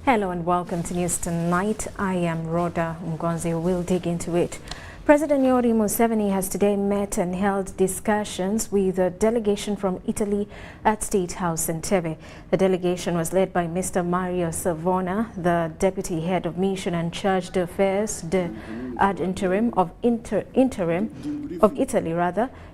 Hello and welcome to News Tonight. I am Rhoda Mgonzi. We'll dig into it. President Yoweri Museveni has today met and held discussions with a delegation from Italy at State House in Entebbe. The delegation was led by Mr. Mario Savona, the Deputy Head of Mission and Charge d'Affaires ad interim of Italy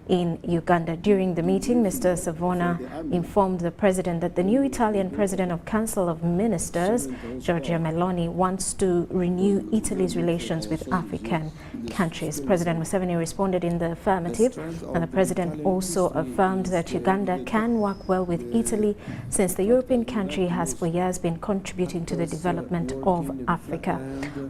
in Uganda. During the meeting, Mr. Savona informed the President that the new Italian President of Council of Ministers, Giorgia Meloni, wants to renew Italy's relations with African countries. President Museveni responded in the affirmative, and the President also affirmed that Uganda can work well with Italy since the European country has for years been contributing to the development of Africa.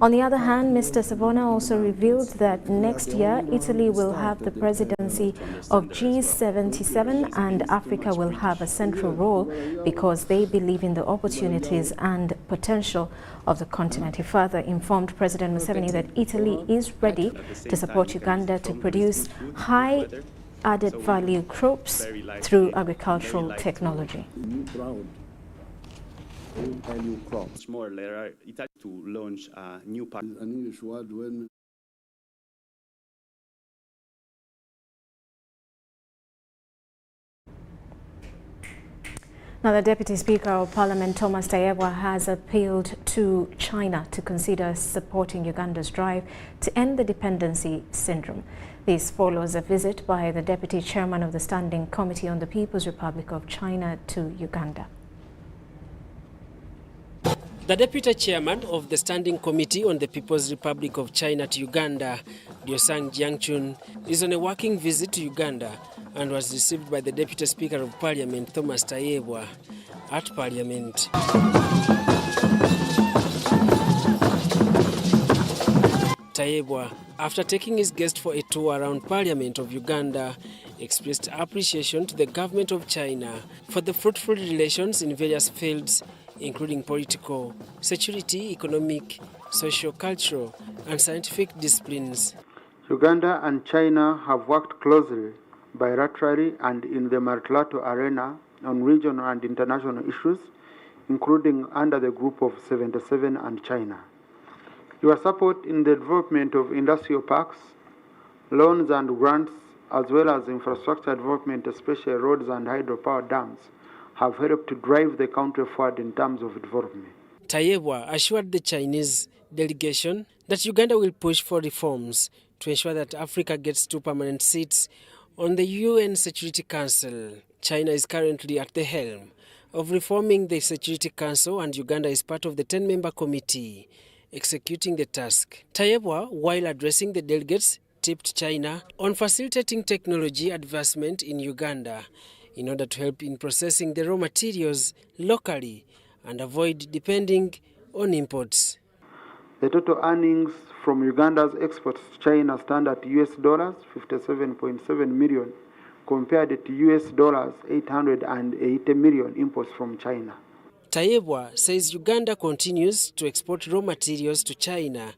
On the other hand, Mr. Savona also revealed that next year Italy will have the presidency of G77 and Africa will have a central role because they believe in the opportunities and potential of the continent. He further informed President Museveni that Italy is ready to support Uganda to produce high added value crops through agricultural technology. More later, Italy to launch a new partnership. Now, the Deputy Speaker of Parliament, Thomas Tayebwa, has appealed to China to consider supporting Uganda's drive to end the dependency syndrome. This follows a visit by the Deputy Chairman of the Standing Committee on the People's Republic of China to Uganda. The Deputy Chairman of the Standing Committee on the People's Republic of China to Uganda, Liosang Jiangchun, is on a working visit to Uganda and was received by the Deputy Speaker of Parliament, Thomas Tayebwa, at Parliament. Tayebwa, after taking his guest for a tour around Parliament of Uganda, expressed appreciation to the government of China for the fruitful relations in various fields, including political, security, economic, social, cultural, and scientific disciplines. Uganda and China have worked closely, bilaterally and in the multilateral arena on regional and international issues, including under the Group of 77 and China. Your support in the development of industrial parks, loans and grants, as well as infrastructure development, especially roads and hydropower dams, have helped to drive the country forward in terms of development. Tayebwa assured the Chinese delegation that Uganda will push for reforms to ensure that Africa gets 2 permanent seats on the UN Security Council. China is currently at the helm of reforming the Security Council, and Uganda is part of the 10-member committee executing the task. Tayebwa, while addressing the delegates, tipped China on facilitating technology advancement in Uganda in order to help in processing the raw materials locally and avoid depending on imports. The total earnings from Uganda's exports to China stand at US dollars 57.7 million compared to US dollars 880 million imports from China. Tayebwa says Uganda continues to export raw materials to China,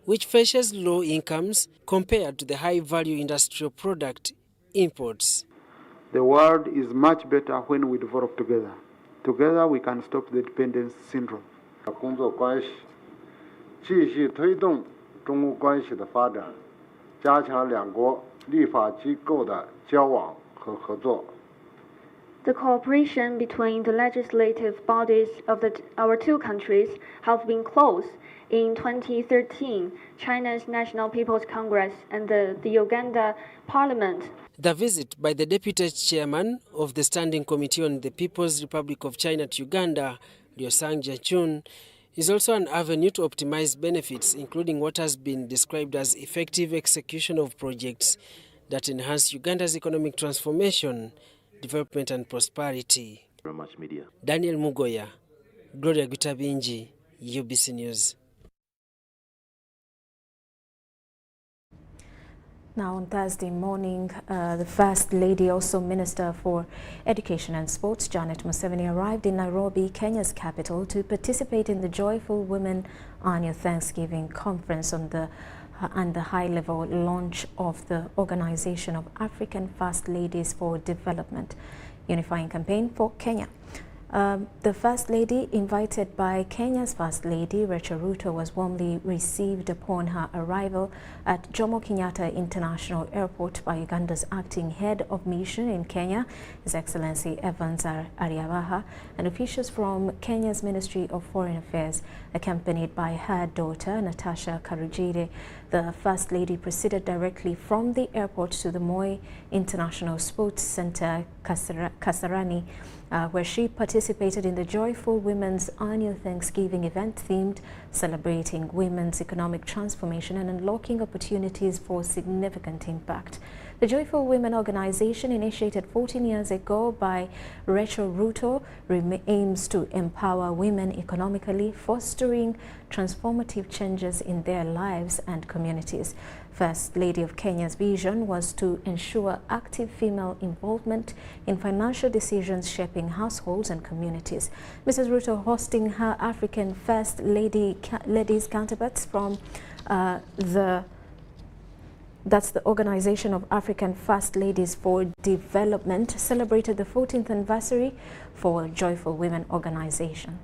which faces low incomes compared to the high-value industrial product imports. The world is much better when we develop together. Together we can stop the dependency syndrome. 工作关系继续推动中欧关系的发展，加强两国立法机构的交往和合作。 The cooperation between the legislative bodies of our two countries have been close. In 2013, China's National People's Congress and the Uganda Parliament. The visit by the Deputy Chairman of the Standing Committee on the People's Republic of China to Uganda, Liosang Jiangchun, is also an avenue to optimize benefits, including what has been described as effective execution of projects that enhance Uganda's economic transformation, development and prosperity. Daniel Mugoya, Gloria Gutabinji, UBC News. Now, on Thursday morning, the First Lady, also Minister for Education and Sports, Janet Museveni, arrived in Nairobi, Kenya's capital, to participate in the Joyful Women Annual Thanksgiving Conference and the high-level launch of the Organization of African First Ladies for Development, unifying campaign for Kenya. The First Lady, invited by Kenya's First Lady, Rachel Ruto, was warmly received upon her arrival at Jomo Kenyatta International Airport by Uganda's acting head of mission in Kenya, His Excellency Evans Ariabaha, and officials from Kenya's Ministry of Foreign Affairs, accompanied by her daughter, Natasha Karujide. The First Lady proceeded directly from the airport to the Moi International Sports Center, Kasarani, where she participated in the Joyful Women's Annual Thanksgiving event themed celebrating women's economic transformation and unlocking opportunities for significant impact. The Joyful Women organization, initiated 14 years ago by Rachel Ruto, aims to empower women economically, fostering transformative changes in their lives and communities. First Lady of Kenya's vision was to ensure active female involvement in financial decisions shaping households and communities. Mrs. Ruto hosting her African First Ladies counterparts from that's the Organization of African First Ladies for Development, celebrated the 14th anniversary for Joyful Women organization.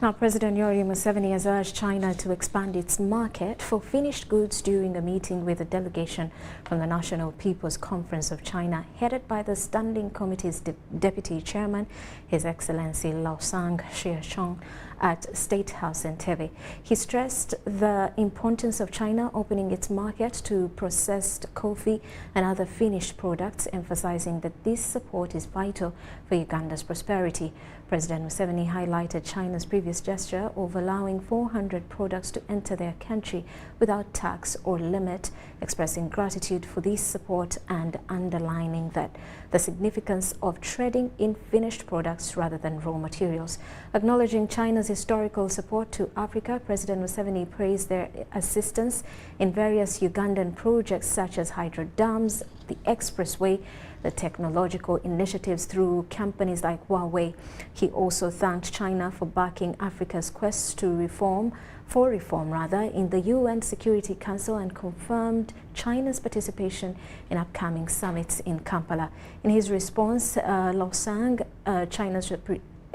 Now, President Yoweri Museveni has urged China to expand its market for finished goods during a meeting with a delegation from the National People's Conference of China, headed by the Standing Committee's Deputy Chairman, His Excellency Laosang Xiechong, at State House in Entebbe. He stressed the importance of China opening its market to processed coffee and other finished products, emphasizing that this support is vital for Uganda's prosperity. President Museveni highlighted China's previous gesture of allowing 400 products to enter their country without tax or limit, expressing gratitude for this support and underlining that the significance of trading in finished products rather than raw materials. Acknowledging China's historical support to Africa, President Museveni praised their assistance in various Ugandan projects such as hydro dams, the expressway, the technological initiatives through companies like Huawei. He also thanked China for backing Africa's quest to reform in the UN Security Council and confirmed China's participation in upcoming summits in Kampala. In his response, Laosang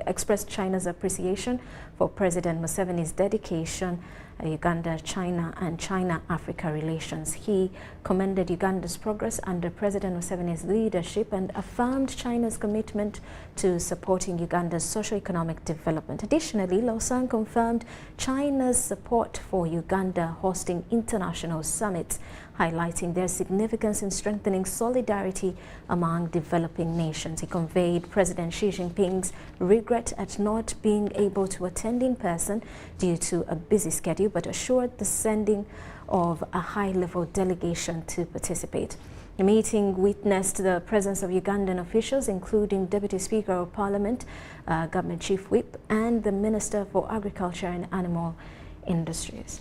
expressed China's appreciation for President Museveni's dedication Uganda, China and China-Africa relations. He commended Uganda's progress under President Museveni's leadership and affirmed China's commitment to supporting Uganda's socio-economic development. Additionally, Laosang confirmed China's support for Uganda hosting international summits, highlighting their significance in strengthening solidarity among developing nations. He conveyed President Xi Jinping's regret at not being able to attend in person due to a busy schedule, but assured the sending of a high-level delegation to participate. The meeting witnessed the presence of Ugandan officials, including Deputy Speaker of Parliament, Government Chief Whip, and the Minister for Agriculture and Animal Industries.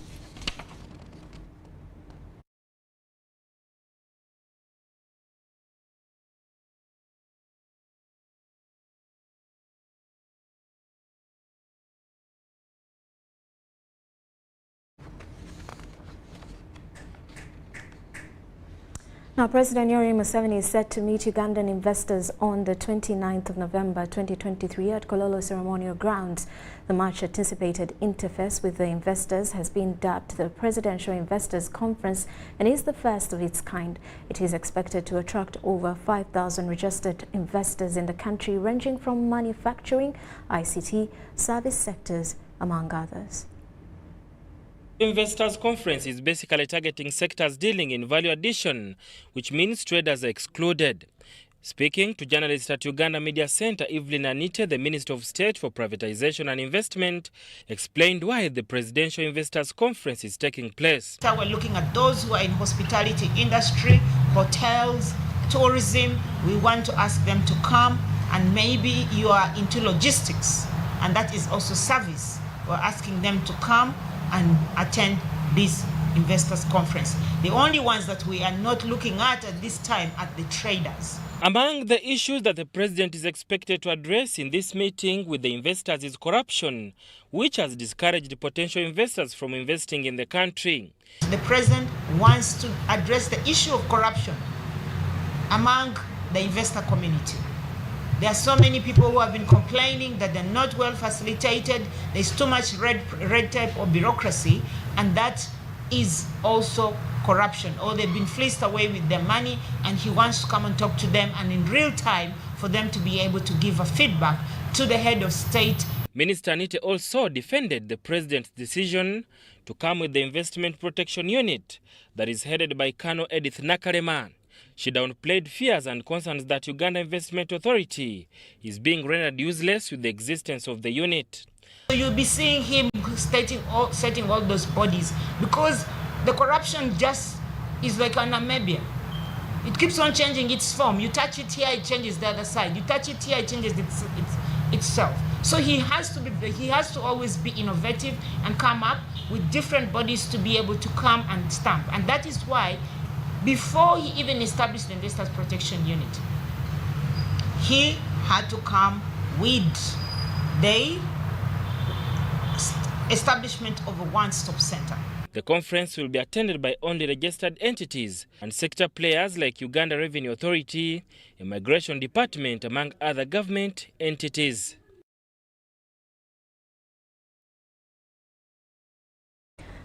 Now, President Yoweri Museveni is set to meet Ugandan investors on the 29th of November 2023 at Kololo Ceremonial Grounds. The much anticipated interface with the investors has been dubbed the Presidential Investors Conference and is the first of its kind. It is expected to attract over 5,000 registered investors in the country, ranging from manufacturing, ICT, service sectors, among others. Investors Conference is basically targeting sectors dealing in value addition, which means traders are excluded. Speaking to journalists at Uganda Media Center, Evelyn Anite, the Minister of State for Privatization and Investment, explained why the Presidential Investors Conference is taking place. So we're looking at those who are in hospitality industry, hotels, tourism. We want to ask them to come, and maybe you are into logistics, and that is also service. We're asking them to come and attend this investors conference. The only ones that we are not looking at this time are the traders. Among the issues that the president is expected to address in this meeting with the investors is corruption, which has discouraged potential investors from investing in the country. The president wants to address the issue of corruption among the investor community. There are so many people who have been complaining that they're not well facilitated, there's too much red tape or bureaucracy, and that is also corruption, or they've been fleeced away with their money, and he wants to come and talk to them, and in real time for them to be able to give a feedback to the head of state. Minister Anite also defended the president's decision to come with the Investment Protection Unit that is headed by Colonel Edith Nakalema. She downplayed fears and concerns that Uganda Investment Authority is being rendered useless with the existence of the unit. So you'll be seeing him setting all those bodies, because the corruption just is like an amoeba. It keeps on changing its form. You touch it here, it changes the other side. You touch it here, it changes itself. So he has to always be innovative and come up with different bodies to be able to come and stamp. And that is why, before he even established the Investors Protection Unit, he had to come with the establishment of a one-stop center. The conference will be attended by only registered entities and sector players like Uganda Revenue Authority, Immigration Department, among other government entities.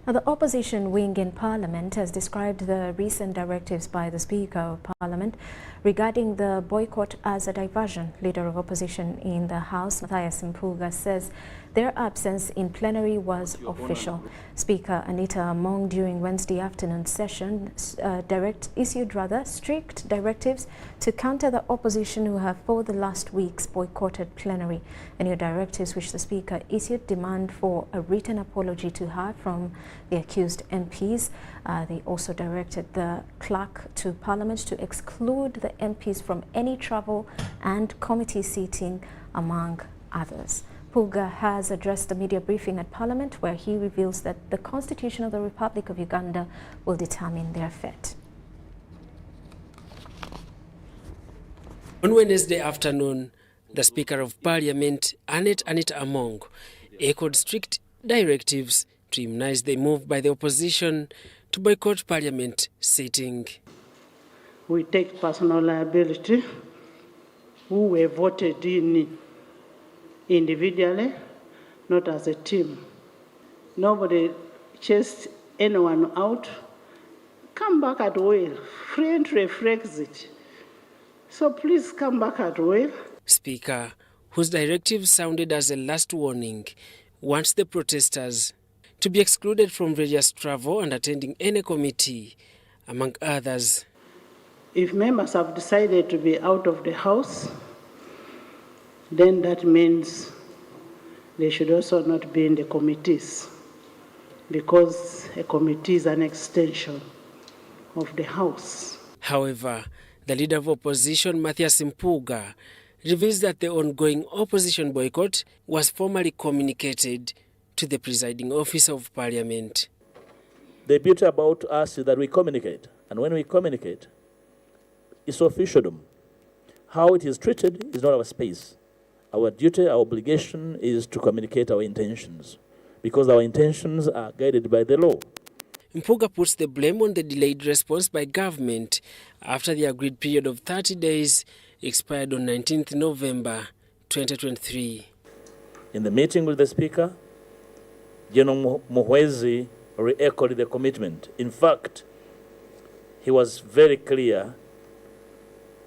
Now, the opposition wing in Parliament has described the recent directives by the Speaker of Parliament regarding the boycott as a diversion. Leader of opposition in the House, Joyce Impanga, says their absence in plenary was official. Speaker Anita Among, during Wednesday afternoon session, issued strict directives to counter the opposition who have for the last weeks boycotted plenary. The new directives which the Speaker issued demand for a written apology to her from the accused MPs. They also directed the clerk to Parliament to exclude the MPs from any travel and committee seating, among others. Impanga has addressed the media briefing at Parliament, where he reveals that the Constitution of the Republic of Uganda will determine their fate. On Wednesday afternoon, the Speaker of Parliament, Anita Among, echoed strict directives to immunize the move by the opposition to boycott Parliament sitting. We take personal liability. Who were voted in individually, not as a team. Nobody chased anyone out. Come back at will. Free entry, free exit. So please come back at will. Speaker, whose directive sounded as a last warning, wants the protesters to be excluded from religious travel and attending any committee, among others. If members have decided to be out of the House, then that means they should also not be in the committees, because a committee is an extension of the House. However, the leader of opposition, Joyce Impanga, reveals that the ongoing opposition boycott was formally communicated to the presiding officer of Parliament. The beauty about us is that we communicate, and when we communicate, it's officialdom. How it is treated is not our space. Our duty, our obligation is to communicate our intentions, because our intentions are guided by the law. Impanga puts the blame on the delayed response by government after the agreed period of 30 days expired on 19th November 2023. In the meeting with the Speaker, General Muhwezi re-echoed the commitment. In fact, he was very clear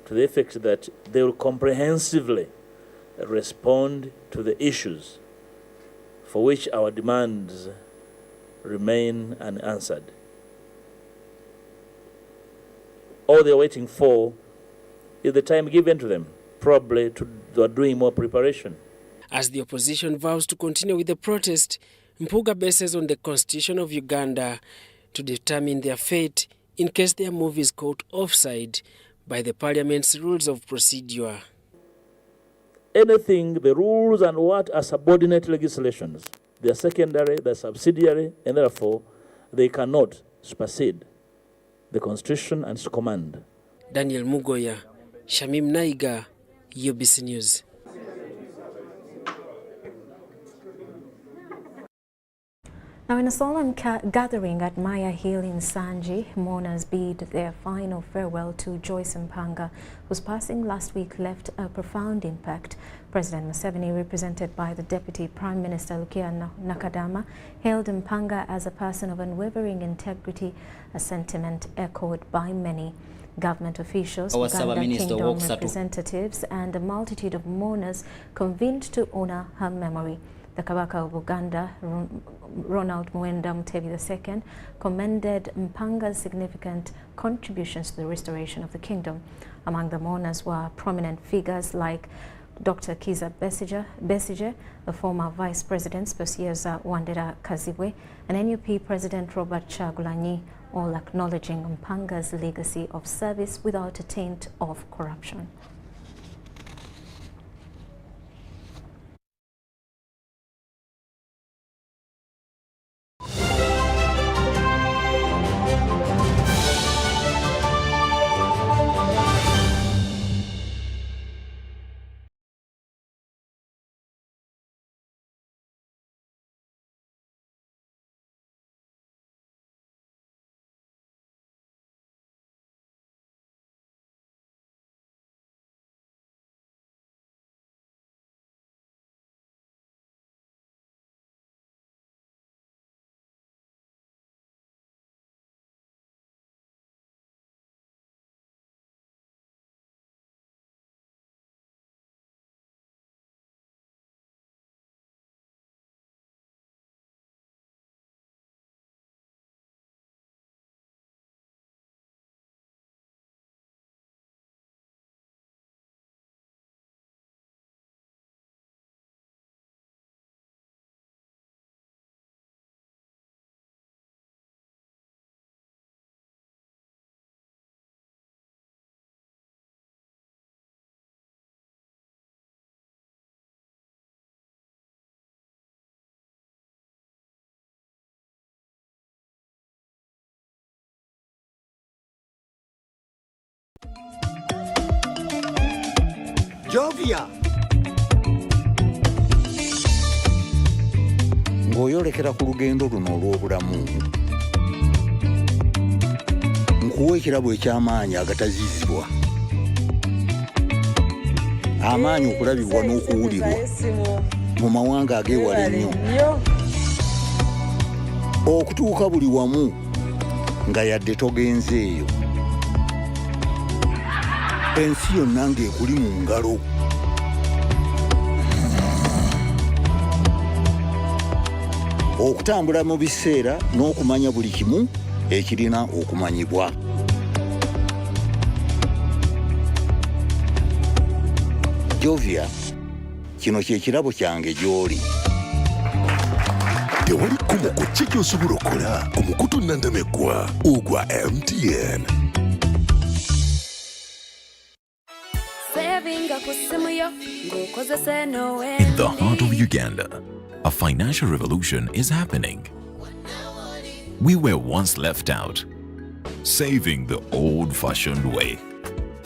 to the effect that they will comprehensively respond to the issues for which our demands remain unanswered. All they're waiting for is the time given to them, probably to doing more preparation. As the opposition vows to continue with the protest, Mpuga bases on the Constitution of Uganda to determine their fate in case their move is caught offside by the Parliament's rules of procedure. Anything, the rules and what are subordinate legislations, they are secondary, they are subsidiary, and therefore they cannot supersede the Constitution and its command. Daniel Mugoya, Shamim Naiga, UBC News. Now, in a solemn gathering at Maya Hill in Sanji, mourners bid their final farewell to Joyce Impanga, whose passing last week left a profound impact. President Museveni, represented by the Deputy Prime Minister Lukia Nakadama, hailed Impanga as a person of unwavering integrity, a sentiment echoed by many. Government officials, Ugandan Kingdom representatives, and a multitude of mourners convened to honor her memory. The Kabaka of Uganda, Ronald Muwenda Mutebi II, commended Mpanga's significant contributions to the restoration of the kingdom. Among the mourners were prominent figures like Dr. Kiza Besige, the former Vice President Spesieza Wandera Kazibwe, and NUP President Robert Chagulanyi, all acknowledging Mpanga's legacy of service without a taint of corruption. Jovia ng'oyolekera ku lugendo luno olw'obulamu nkuwa ekirabo eky'amaanyi agatazizibwa, amaanyi okulabibwa n'okuwulirwa mu mawanga ag'ewala ennyo, okutuuka buli wamu nga yadde togenzeeyo, ensi yonna ng'ekuli mu ngalo. Okutambula mu biseera n'okumanya buli kimu ekirina okumanyibwa. Jovia, kino kye kirabo kyange gy'oli. Tewali kkubo ku ki ky'osobola okukola omukutu nnandameggwa ogwa MTN. In the heart of Uganda, a financial revolution is happening. We were once left out, saving the old-fashioned way,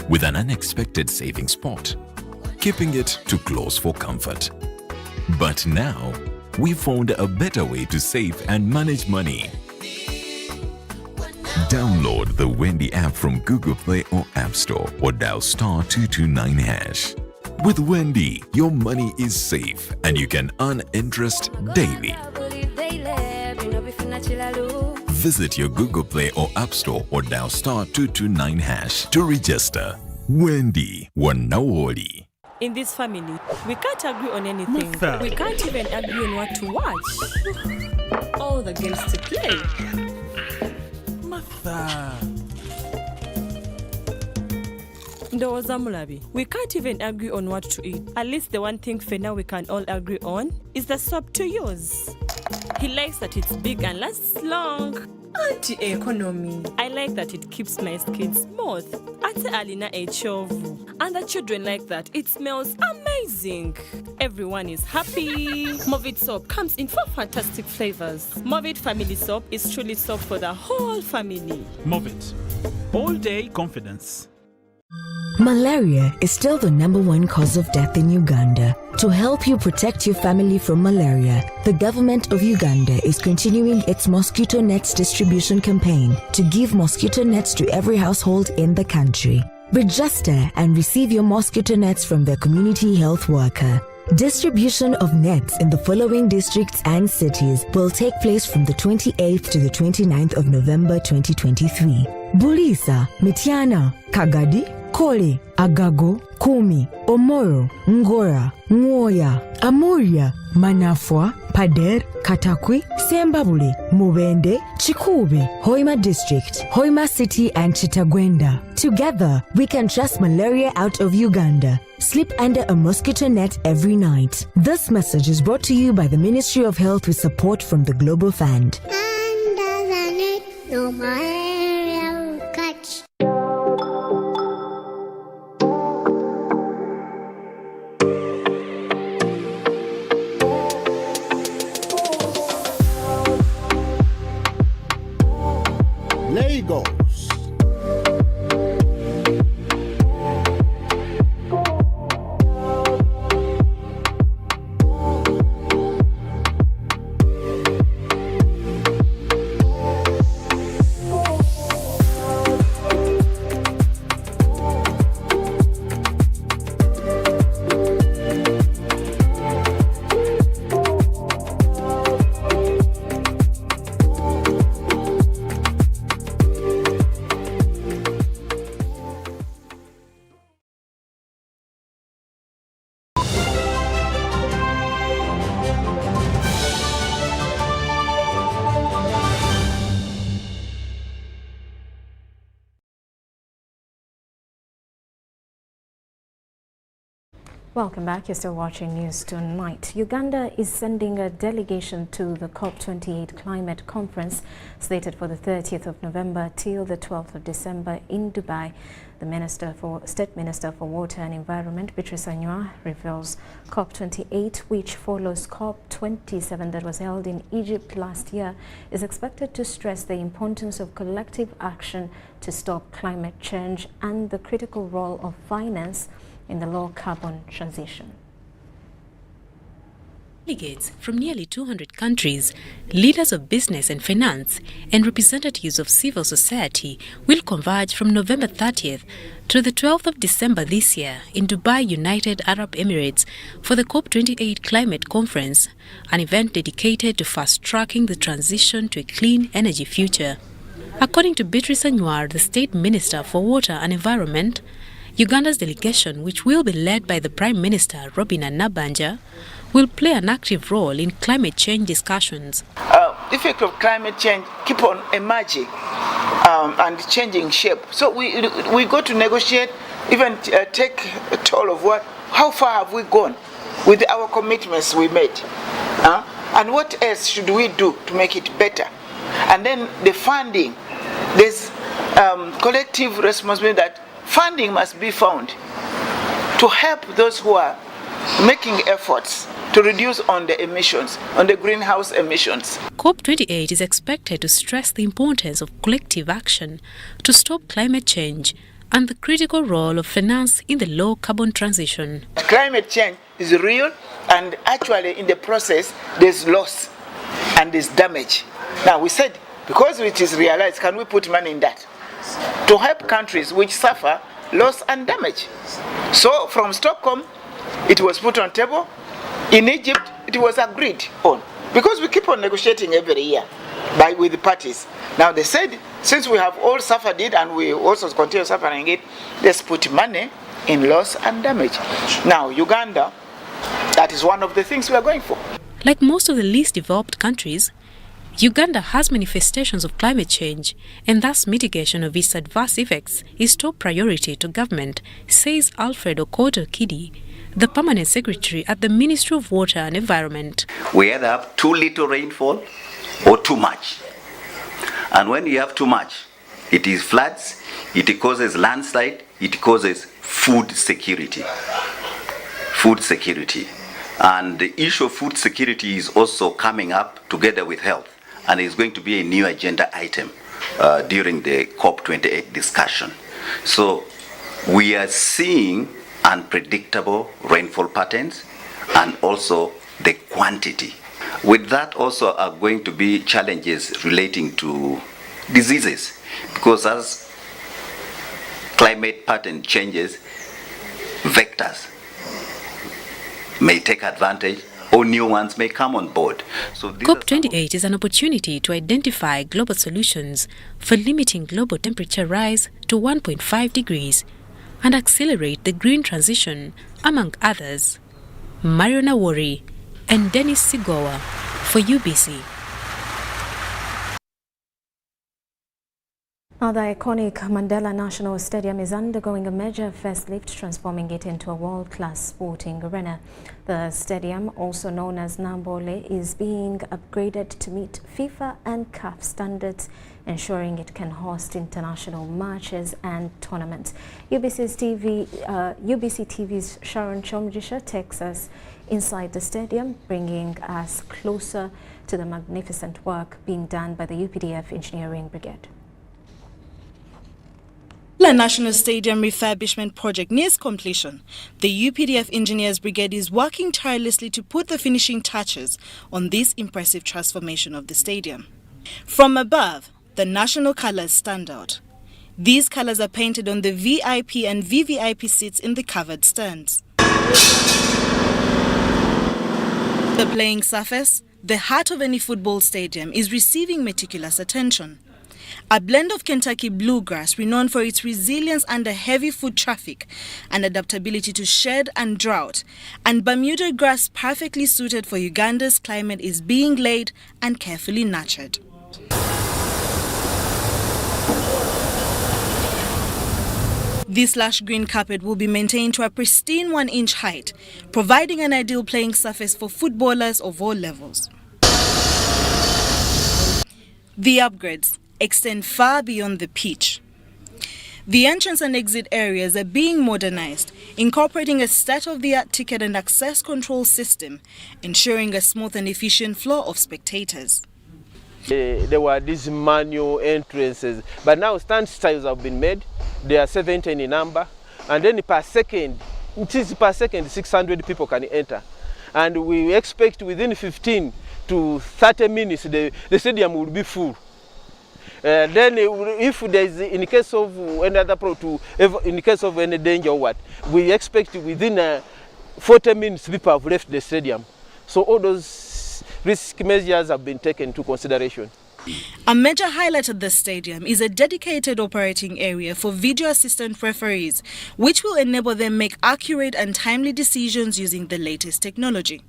with an unexpected saving spot, keeping it too close for comfort. But now, we found a better way to save and manage money. Download the Wendy app from Google Play or App Store or dial *229#. With Wendy, your money is safe and you can earn interest daily. Visit your Google Play or App Store or dial *229# to register. Wendy, Wanawoli. In this family, we can't agree on anything. We can't even agree on what to watch all the games to play. Martha. Ndoza Mulabi, we can't even agree on what to eat. At least the one thing for now we can all agree on is the soap to use. He likes that it's big and lasts long. Anti-economy. I like that it keeps my skin smooth. Ate alina echovu. And the children like that. It smells amazing. Everyone is happy. Movit soap comes in 4 fantastic flavors. Movit family soap is truly soap for the whole family. Movit. All day confidence. Malaria is still the #1 cause of death in Uganda. To help you protect your family from malaria, the government of Uganda is continuing its mosquito nets distribution campaign to give mosquito nets to every household in the country. Register and receive your mosquito nets from the community health worker. Distribution of nets in the following districts and cities will take place from the 28th to the 29th of November 2023. Bulisa, Mityana, Kagadi, Kole, Agago, Kumi, Omoro, Ngora, Ngoya, Amuria, Manafwa, Pader, Katakwi, Sembabule, Mubende, Chikube, Hoima District, Hoima City and Chitagwenda. Together, we can chase malaria out of Uganda. Sleep under a mosquito net every night. This message is brought to you by the Ministry of Health with support from the Global Fund. Under the net, no malaria will catch. Lagos. Welcome back. You're still watching News Tonight. Uganda is sending a delegation to the COP28 climate conference slated for the 30th of November till the 12th of December in Dubai. The State Minister for Water and Environment, Beatrice Anywa, reveals COP28, which follows COP27 that was held in Egypt last year, is expected to stress the importance of collective action to stop climate change and the critical role of finance in the low-carbon transition. Delegates from nearly 200 countries, leaders of business and finance, and representatives of civil society will converge from November 30th to the 12th of December this year in Dubai, United Arab Emirates for the COP28 Climate Conference, an event dedicated to fast-tracking the transition to a clean energy future. According to Beatrice Anywa, the State Minister for Water and Environment, Uganda's delegation, which will be led by the Prime Minister Robina Nabanja, will play an active role in climate change discussions. The effect of climate change keep on emerging and changing shape. So we go to negotiate, even take a toll of how far have we gone with our commitments we made, and what else should we do to make it better? And then the funding, there's collective responsibility that funding must be found to help those who are making efforts to reduce on the emissions, on the greenhouse emissions. COP28 is expected to stress the importance of collective action to stop climate change and the critical role of finance in the low-carbon transition. Climate change is real, and actually in the process there's loss and there's damage. Now we said, because it is realized, can we put money in that to help countries which suffer loss and damage? So from Stockholm, it was put on table. In Egypt, it was agreed on, because we keep on negotiating every year with the parties. Now they said, since we have all suffered it and we also continue suffering it, let's put money in loss and damage. Now Uganda, that is one of the things we are going for. Like most of the least developed countries, Uganda has manifestations of climate change, and thus mitigation of its adverse effects is top priority to government, says Alfred Okoto-Kidi, the permanent secretary at the Ministry of Water and Environment. We either have too little rainfall or too much. And when you have too much, it is floods, it causes landslide, it causes food security. Food security. And the issue of food security is also coming up together with health, and is going to be a new agenda item during the COP28 discussion. So we are seeing unpredictable rainfall patterns and also the quantity. With that also are going to be challenges relating to diseases, because as climate pattern changes, vectors may take advantage or new ones may come on board. So COP28 is an opportunity to identify global solutions for limiting global temperature rise to 1.5 degrees and accelerate the green transition, among others. Marion Yoweri and Dennis Sigowa for UBC. Now, the iconic Mandela National Stadium is undergoing a major facelift, transforming it into a world-class sporting arena. The stadium, also known as Nambole, is being upgraded to meet FIFA and CAF standards, ensuring it can host international matches and tournaments. UBC TV's Sharon Chomjisha takes us inside the stadium, bringing us closer to the magnificent work being done by the UPDF Engineering Brigade. The National Stadium refurbishment project nears completion. The UPDF Engineers Brigade is working tirelessly to put the finishing touches on this impressive transformation of the stadium. From above, the national colors stand out. These colors are painted on the VIP and VVIP seats in the covered stands. The playing surface, the heart of any football stadium, is receiving meticulous attention. A blend of Kentucky bluegrass, renowned for its resilience under heavy foot traffic and adaptability to shade and drought, and Bermuda grass perfectly suited for Uganda's climate, is being laid and carefully nurtured. This lush green carpet will be maintained to a pristine 1-inch height, providing an ideal playing surface for footballers of all levels. The upgrades extend far beyond the pitch. The entrance and exit areas are being modernized, incorporating a state-of-the-art ticket and access control system, ensuring a smooth and efficient flow of spectators. There were these manual entrances, but now stand styles have been made. They are 70 in number, and then per second, 600 people can enter. And we expect within 15 to 30 minutes the stadium will be full. Then if there is, in case of any other in case of any danger or what, we expect within 40 minutes people have left the stadium. So all those risk measures have been taken into consideration. A major highlight of the stadium is a dedicated operating area for video assistant referees, which will enable them make accurate and timely decisions using the latest technology.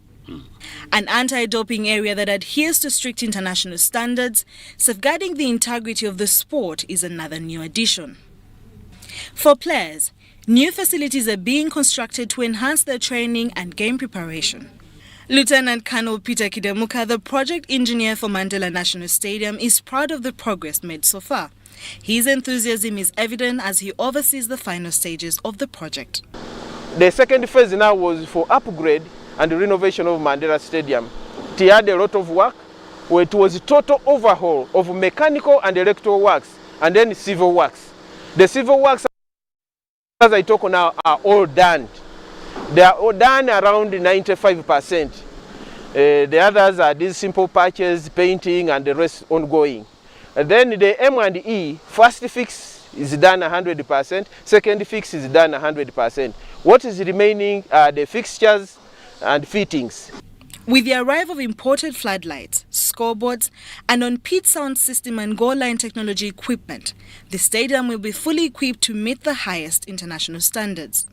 An anti-doping area that adheres to strict international standards, safeguarding the integrity of the sport, is another new addition. For players, new facilities are being constructed to enhance their training and game preparation. Lieutenant Colonel Peter Kidemuka, the project engineer for Mandela National Stadium, is proud of the progress made so far. His enthusiasm is evident as he oversees the final stages of the project. The second phase now was for upgrade and renovation of Mandela Stadium. It had a lot of work, where it was a total overhaul of mechanical and electrical works, and then civil works. The civil works, as I talk now, are all done. They are all done around 95%. The others are these simple patches, painting, and the rest ongoing. And then the M&E, first fix is done 100%, second fix is done 100%. What is remaining are the fixtures and fittings. With the arrival of imported floodlights, scoreboards, and on-pitch sound system and goal line technology equipment, the stadium will be fully equipped to meet the highest international standards.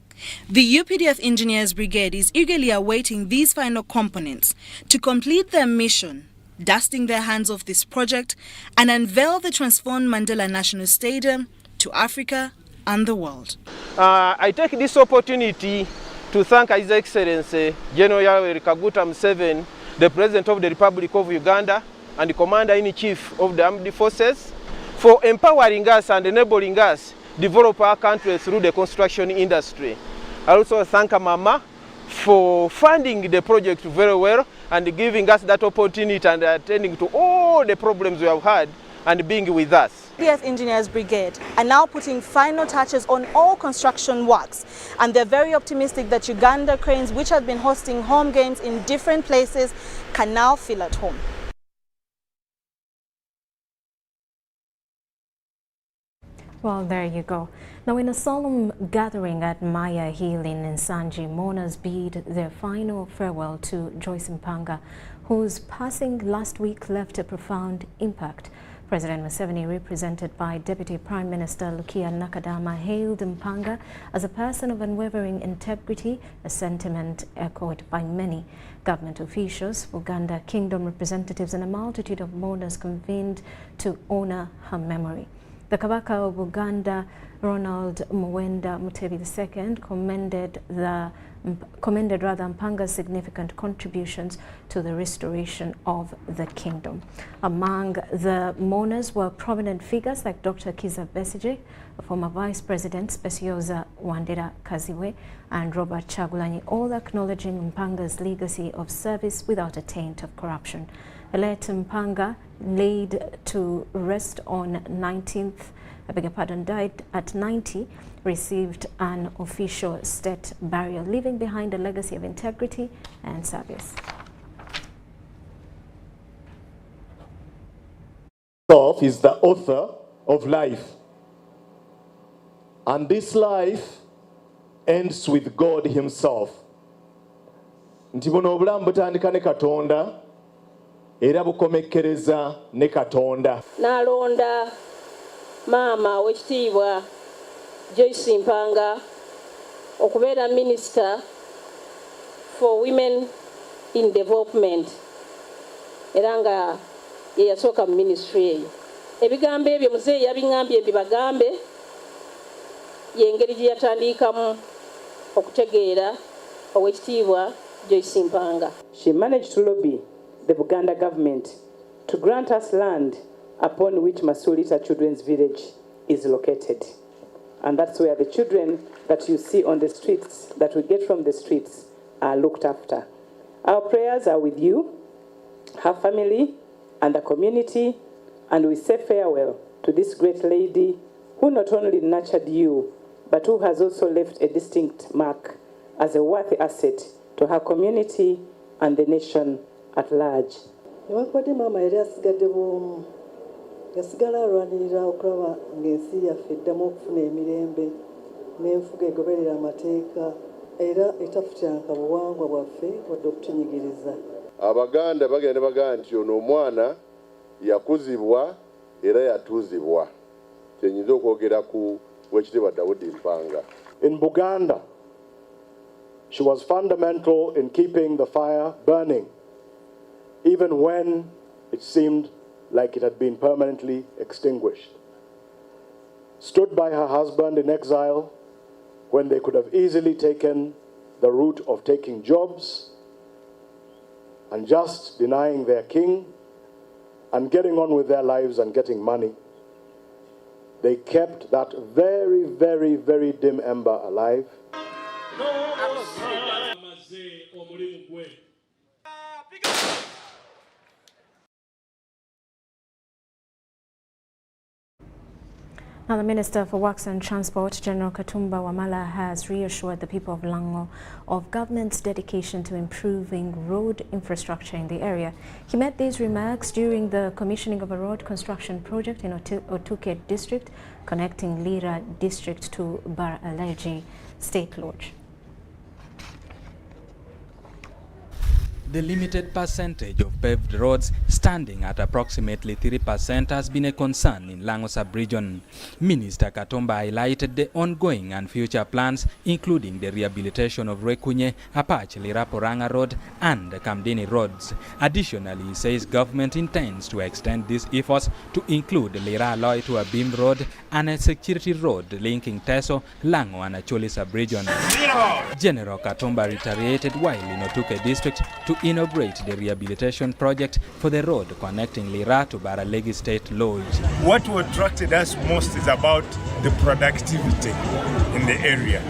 The UPDF Engineers Brigade is eagerly awaiting these final components to complete their mission dusting their hands off this project and unveil the transformed Mandela National Stadium to Africa and the world. I take this opportunity to thank His Excellency General Yoweri Museveni, the President of the Republic of Uganda and the Commander-in-Chief of the Armed Forces, for empowering us and enabling us to develop our country through the construction industry. I also thank Mama for funding the project very well and giving us that opportunity and attending to all the problems we have had and being with us. PS Engineers Brigade are now putting final touches on all construction works, and they're very optimistic that Uganda cranes, which have been hosting home games in different places, can now feel at home. Well, there you go. Now, in a solemn gathering at Maya Hill in Nsanji, mourners bid their final farewell to Joyce Impanga, whose passing last week left a profound impact. President Museveni, represented by Deputy Prime Minister Lukia Nakadama, hailed Impanga as a person of unwavering integrity, a sentiment echoed by many. Government officials, Uganda Kingdom representatives and a multitude of mourners convened to honor her memory. The Kabaka of Uganda, Ronald Muwenda Mutebi II, commended Mpanga's significant contributions to the restoration of the kingdom. Among the mourners were prominent figures like Dr. Kiza Besigye, former Vice President Specioza Wandera Kaziwe, and Robert Chagulanyi, all acknowledging Mpanga's legacy of service without a taint of corruption. The late Impanga, laid to rest on 19th, died at 90, received an official state burial, leaving behind a legacy of integrity and service. Is the author of life, and this life ends with God himself. Nti buno obulamu butandika ne Katonda era bukomekkereza ne Katonda. Nalonda Maama w'ekitiibwa Joyce Impanga okubeera Minister for Women in Development era nga ye yasooka mu ministry eyo. Ebigambo ebyo muzeeyi yabiŋŋambye mbibagambe y'engeri gye yatandikamu okutegeera ow'ekitiibwa Joyce Impanga. She managed to lobby the Buganda government to grant us land upon which Masulita Children's Village is located. And that's where the children that you see on the streets, that we get from the streets, are looked after. Our prayers are with you, her family, and the community, and we say farewell to this great lady who not only nurtured you, but who has also left a distinct mark as a worthy asset to her community and the nation at large. Yasigala alwanirira okulaba ng'ensi yaffe eddamu okufuna emirembe n'enfuga egoberera amateeka era etafutyanka buwangwa bwaffe wadde okutunyigiriza. Abaganda bagenda bagamba nti ono omwana yakuzibwa era yatuuzibwa. Kyenyinza okwogera ku Weekitiibwa Daudi Impanga. In Buganda, she was fundamental in keeping the fire burning, even when it seemed like it had been permanently extinguished. Stood by her husband in exile when they could have easily taken the route of taking jobs and just denying their king and getting on with their lives and getting money. They kept that very, very, very dim ember alive. Now, the Minister for Works and Transport, General Katumba Wamala, has reassured the people of Lango of government's dedication to improving road infrastructure in the area. He made these remarks during the commissioning of a road construction project in Otuke district, connecting Lira district to Bar Allergy State Lodge. The limited percentage of paved roads, standing at approximately 3%, has been a concern in Lango sub-region. Minister Katumba highlighted the ongoing and future plans, including the rehabilitation of Rekunye, Apache Liraporanga Road and Kamdini roads. Additionally, he says government intends to extend these efforts to include Lira Loy to Abim Road and a security road linking Teso, Lango and Acholi sub-region. General Katumba reiterated while in Otuke district to inaugurate the rehabilitation project for the road connecting Lira to Baralegi State Lodge. What attracted us most is about the productivity in the area,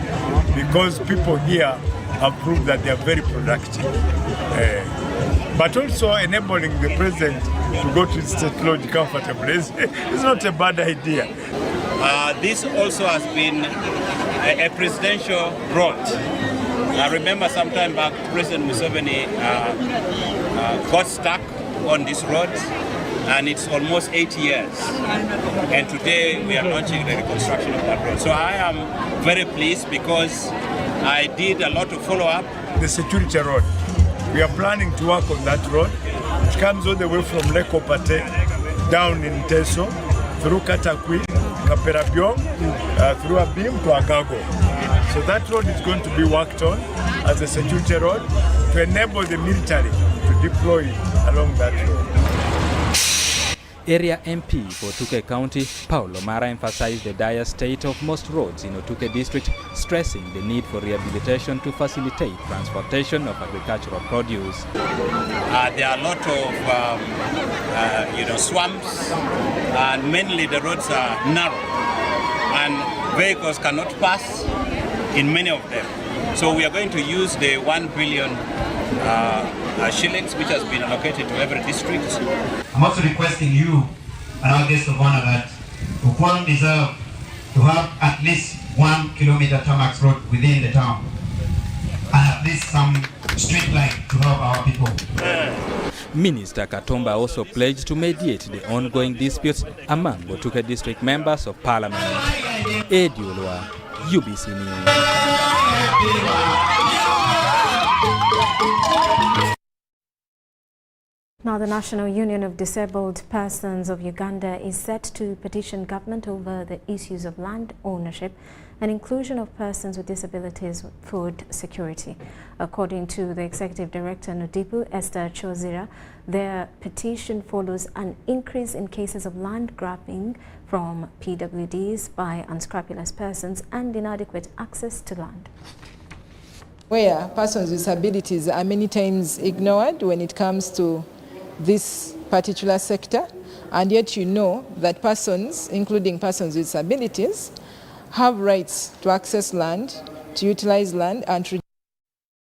because people here have proved that they are very productive. But also enabling the president to go to the State Lodge comfortably is not a bad idea. This also has been a presidential road. I remember some time back, President Museveni got stuck on this road, and it's almost 8 years. And today we are launching the reconstruction of that road. So I am very pleased because I did a lot of follow-up. The security road, we are planning to work on that road. It comes all the way from Lake Opate down in Teso, through Katakwi, Kaperabiong, through Abim to Agago. So that road is going to be worked on as a security road to enable the military to deploy along that road. Area MP for Otuke County, Paulo Mara, emphasized the dire state of most roads in Otuke district, stressing the need for rehabilitation to facilitate transportation of agricultural produce. There are a lot of swamps, and mainly the roads are narrow, and vehicles cannot pass in many of them. So we are going to use the 1 billion shillings which has been allocated to every district. I'm also requesting you and our guests of honor that Ukwang deserve to have at least 1 kilometer tarmac road within the town, and at least some street light to help our people. Minister Katumba also pledged to mediate the ongoing disputes among Otuke district members of parliament. Ediolwa, UBC News. Now, the National Union of Disabled Persons of Uganda is set to petition government over the issues of land ownership and inclusion of persons with disabilities food security. According to the Executive Director Nodibu, Esther Chozira, their petition follows an increase in cases of land grabbing from PWDs by unscrupulous persons and inadequate access to land, where persons with disabilities are many times ignored when it comes to this particular sector, and yet you know that persons, including persons with disabilities, have rights to access land, to utilize land, and to...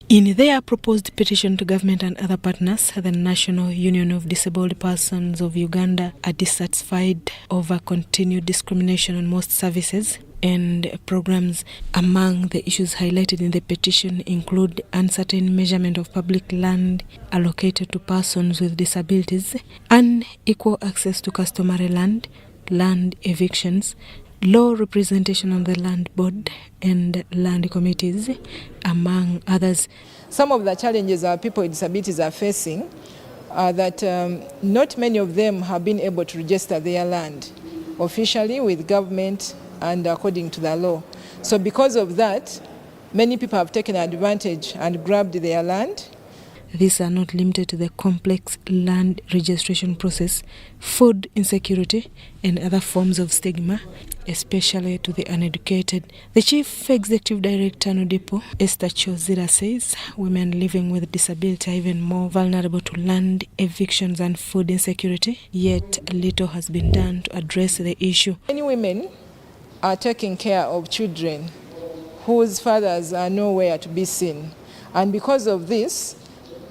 In their proposed petition to government and other partners, the National Union of Disabled Persons of Uganda are dissatisfied over continued discrimination on most services and programs. Among the issues highlighted in the petition include uncertain measurement of public land allocated to persons with disabilities, unequal access to customary land, land evictions, low representation on the land board and land committees, among others. Some of the challenges our people with disabilities are facing are that not many of them have been able to register their land officially with government and according to the law. So because of that, many people have taken advantage and grabbed their land. These are not limited to the complex land registration process, food insecurity, and other forms of stigma, especially to the uneducated. The Chief Executive Director Nodipo, Esther Chozira, says women living with disability are even more vulnerable to land evictions and food insecurity, yet little has been done to address the issue. Many women are taking care of children whose fathers are nowhere to be seen. And because of this,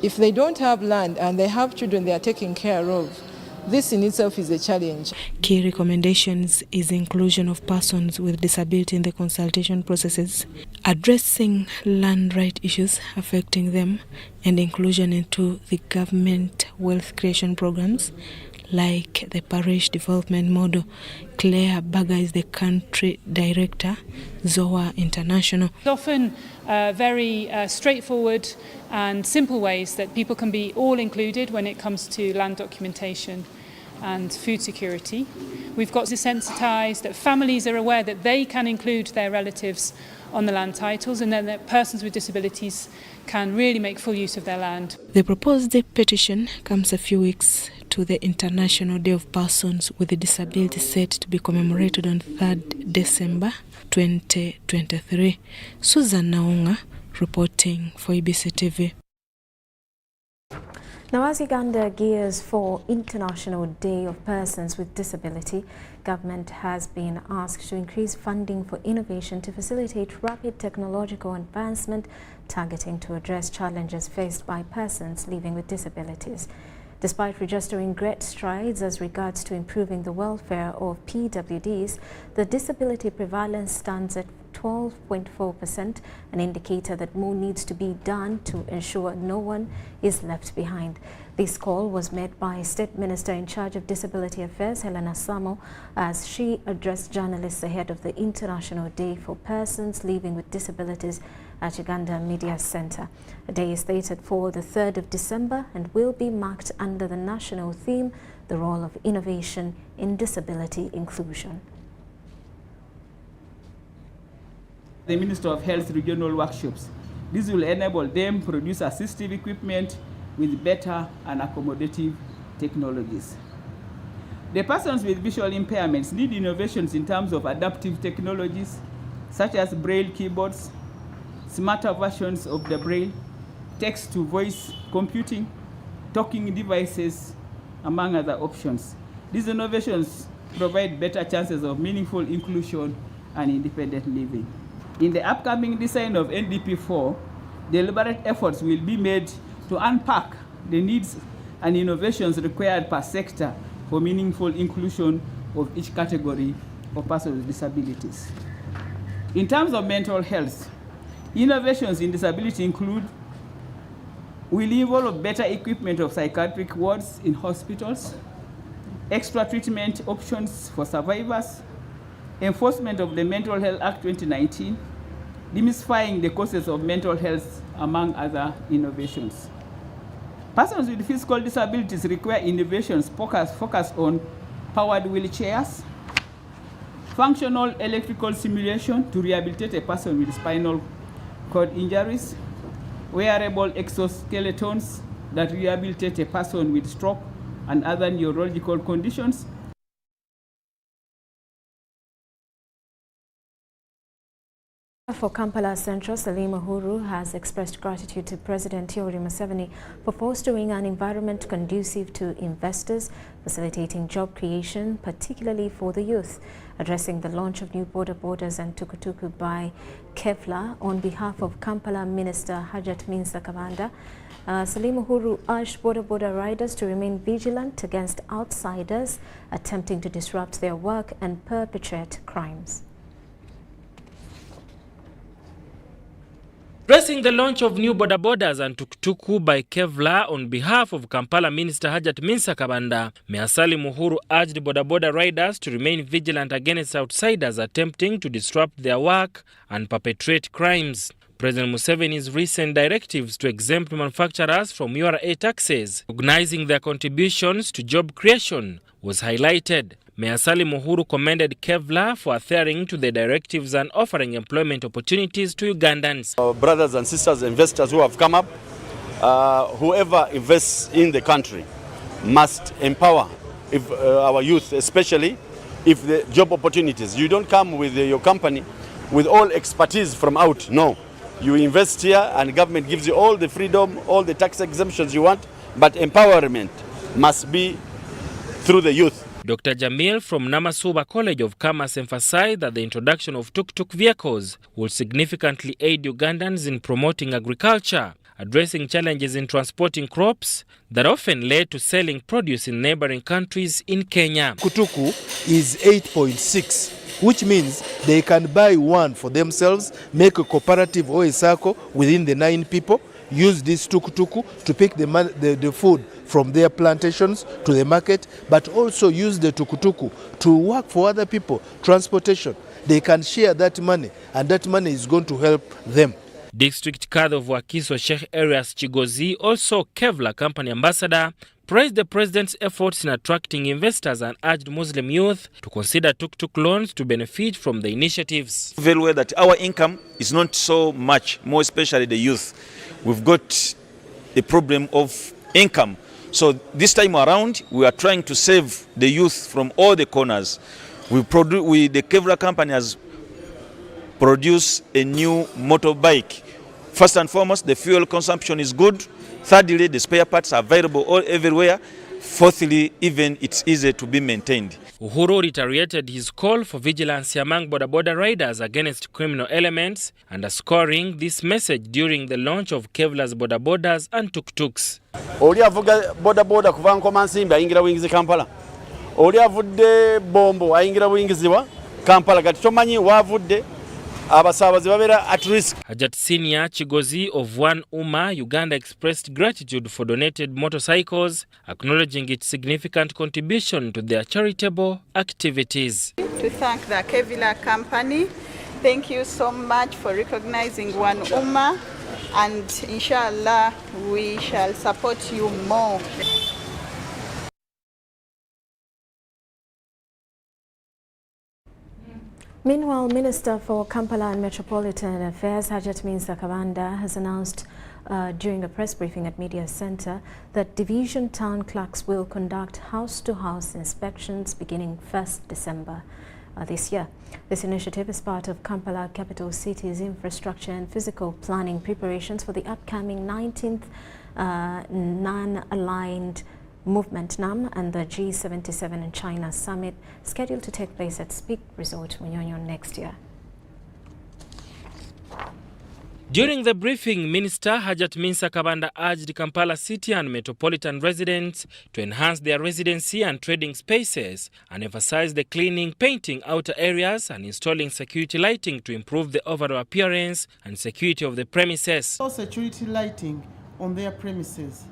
if they don't have land and they have children they are taking care of, this in itself is a challenge. Key recommendations is inclusion of persons with disability in the consultation processes, addressing land right issues affecting them, and inclusion into the government wealth creation programs, like the parish development model. Claire Baga is the country director, ZOA International. Often very straightforward and simple ways that people can be all included when it comes to land documentation and food security. We've got to sensitise that families are aware that they can include their relatives on the land titles, and then that persons with disabilities can really make full use of their land. The proposed petition comes a few weeks to the International Day of Persons with Disabilities set to be commemorated on 3rd December 2023. Susan Naunga reporting for EBC TV. Now, as Uganda gears for International Day of Persons with Disability, government has been asked to increase funding for innovation to facilitate rapid technological advancement, targeting to address challenges faced by persons living with disabilities. Despite registering great strides as regards to improving the welfare of PWDs, the disability prevalence stands at 12.4%, an indicator that more needs to be done to ensure no one is left behind. This call was made by State Minister in charge of Disability Affairs, Helena Samo, as she addressed journalists ahead of the International Day for Persons Living with Disabilities at Uganda Media Center. A day is slated for the 3rd of December and will be marked under the national theme, the role of innovation in disability inclusion. The Minister of Health regional workshops. This will enable them to produce assistive equipment with better and accommodative technologies. The persons with visual impairments need innovations in terms of adaptive technologies, such as braille keyboards, smarter versions of the braille, text-to-voice computing, talking devices, among other options. These innovations provide better chances of meaningful inclusion and independent living. In the upcoming design of NDP4, deliberate efforts will be made to unpack the needs and innovations required per sector for meaningful inclusion of each category of persons with disabilities. In terms of mental health, innovations in disability will involve better equipment of psychiatric wards in hospitals, extra treatment options for survivors, enforcement of the Mental Health Act 2019, demystifying the causes of mental health, among other innovations. Persons with physical disabilities require innovations focused on powered wheelchairs, functional electrical stimulation to rehabilitate a person with spinal cord injuries, wearable exoskeletons that rehabilitate a person with stroke and other neurological conditions. For Kampala Central, Salim Uhuru has expressed gratitude to President Yoweri Museveni for fostering an environment conducive to investors, facilitating job creation, particularly for the youth. Addressing the launch of new border borders and tukutuku by Kevlar on behalf of Kampala Minister Hajat Minsakabanda, Salim Uhuru urged border riders to remain vigilant against outsiders attempting to disrupt their work and perpetrate crimes. Addressing the launch of new border borders and tukutuku by Kevlar on behalf of Kampala Minister Hajat Minsakabanda, Mayor Salim Uhuru urged border riders to remain vigilant against outsiders attempting to disrupt their work and perpetrate crimes. President Museveni's recent directives to exempt manufacturers from URA taxes, recognizing their contributions to job creation, was highlighted. Mayor Salim Uhuru commended Kevlar for adhering to the directives and offering employment opportunities to Ugandans. Our brothers and sisters, investors who have come up, whoever invests in the country must empower our youth, especially if the job opportunities. You don't come with your company with all expertise from out, no. You invest here and government gives you all the freedom, all the tax exemptions you want, but empowerment must be through the youth. Dr. Jamil from Namasuba College of Commerce emphasized that the introduction of tuk-tuk vehicles will significantly aid Ugandans in promoting agriculture, addressing challenges in transporting crops that often led to selling produce in neighboring countries in Kenya. Tukutuku is 8.6, which means they can buy one for themselves, make a cooperative or a circle within the 9 people, use this tukutuku to pick the food from their plantations to the market, but also use the tukutuku to work for other people, transportation. They can share that money, and that money is going to help them. District Kadhi of Wakiso Sheikh Arias Chigozi, also Kevlar company ambassador, praised the president's efforts in attracting investors and urged Muslim youth to consider tuk-tuk loans to benefit from the initiatives. Very well that our income is not so much, more especially the youth. We've got a problem of income. So this time around, we are trying to save the youth from all the corners. The Kevlar company has produced a new motorbike. First and foremost, the fuel consumption is good. Thirdly, the spare parts are available everywhere. Fourthly, even it's easy to be maintained. Uhuru reiterated his call for vigilance among boda riders against criminal elements, underscoring this message during the launch of Kevlar's bodas and tuk-tuks. Oli avuga boda kuva Nkoma Nsimbi ayingira buyingizi Kampala. Oli avudde Bombo ayingira buyingiziwa Kampala. Kati tomanyi wavudde abasabazi babera at risk. Hajat Senior Chigozi of One Uma, Uganda, expressed gratitude for donated motorcycles, acknowledging its significant contribution to their charitable activities. To thank the Kevlar company, thank you so much for recognizing One Uma, and inshallah we shall support you more. Meanwhile, Minister for Kampala and Metropolitan Affairs Hajat Kabanda has announced during a press briefing at Media Center that division town clerks will conduct house-to-house inspections beginning 1st December this year. This initiative is part of Kampala Capital City's infrastructure and physical planning preparations for the upcoming 19th non-aligned Movement NAM and the G77 in China summit scheduled to take place at Speak Resort, Munyonyo next year. During the briefing, Minister Hajat Kabanda urged Kampala City and metropolitan residents to enhance their residency and trading spaces and emphasize the cleaning, painting outer areas and installing security lighting to improve the overall appearance and security of the premises. Security lighting on their premises.